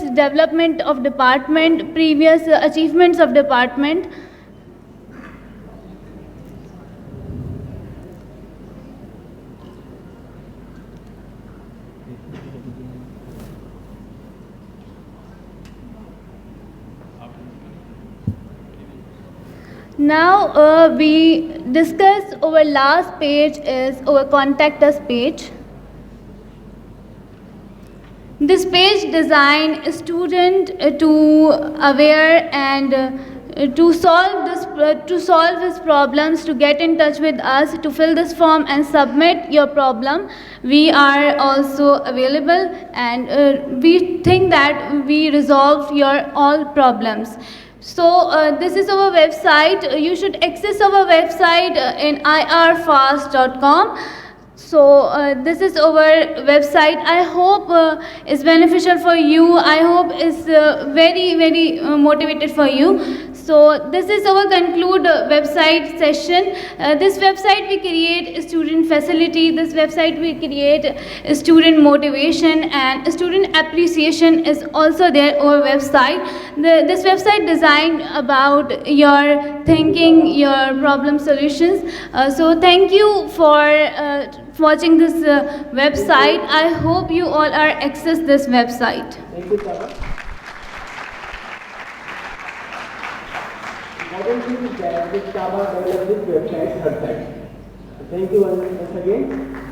L: development of department, previous achievements of department. Now we discuss our last page is our contact us page. This page design student to aware and to solve his problems, to get in touch with us, to fill this form and submit your problem. We are also available, and we think that we resolve your all problems. So this is our website. You should access our website in IR-FUUAST.com. So this is our website. I hope it's beneficial for you. I hope it's very motivated for you. So this is our conclude website session. This website we create student facility, this website we create student motivation and student appreciation is also there our website. This website designed about your thinking, your problem solutions. So thank you for watching this website. I hope you all are access this website.
D: Thank you, Sarah. Important thing is that this Shaba developed this website herself. Thank you once again.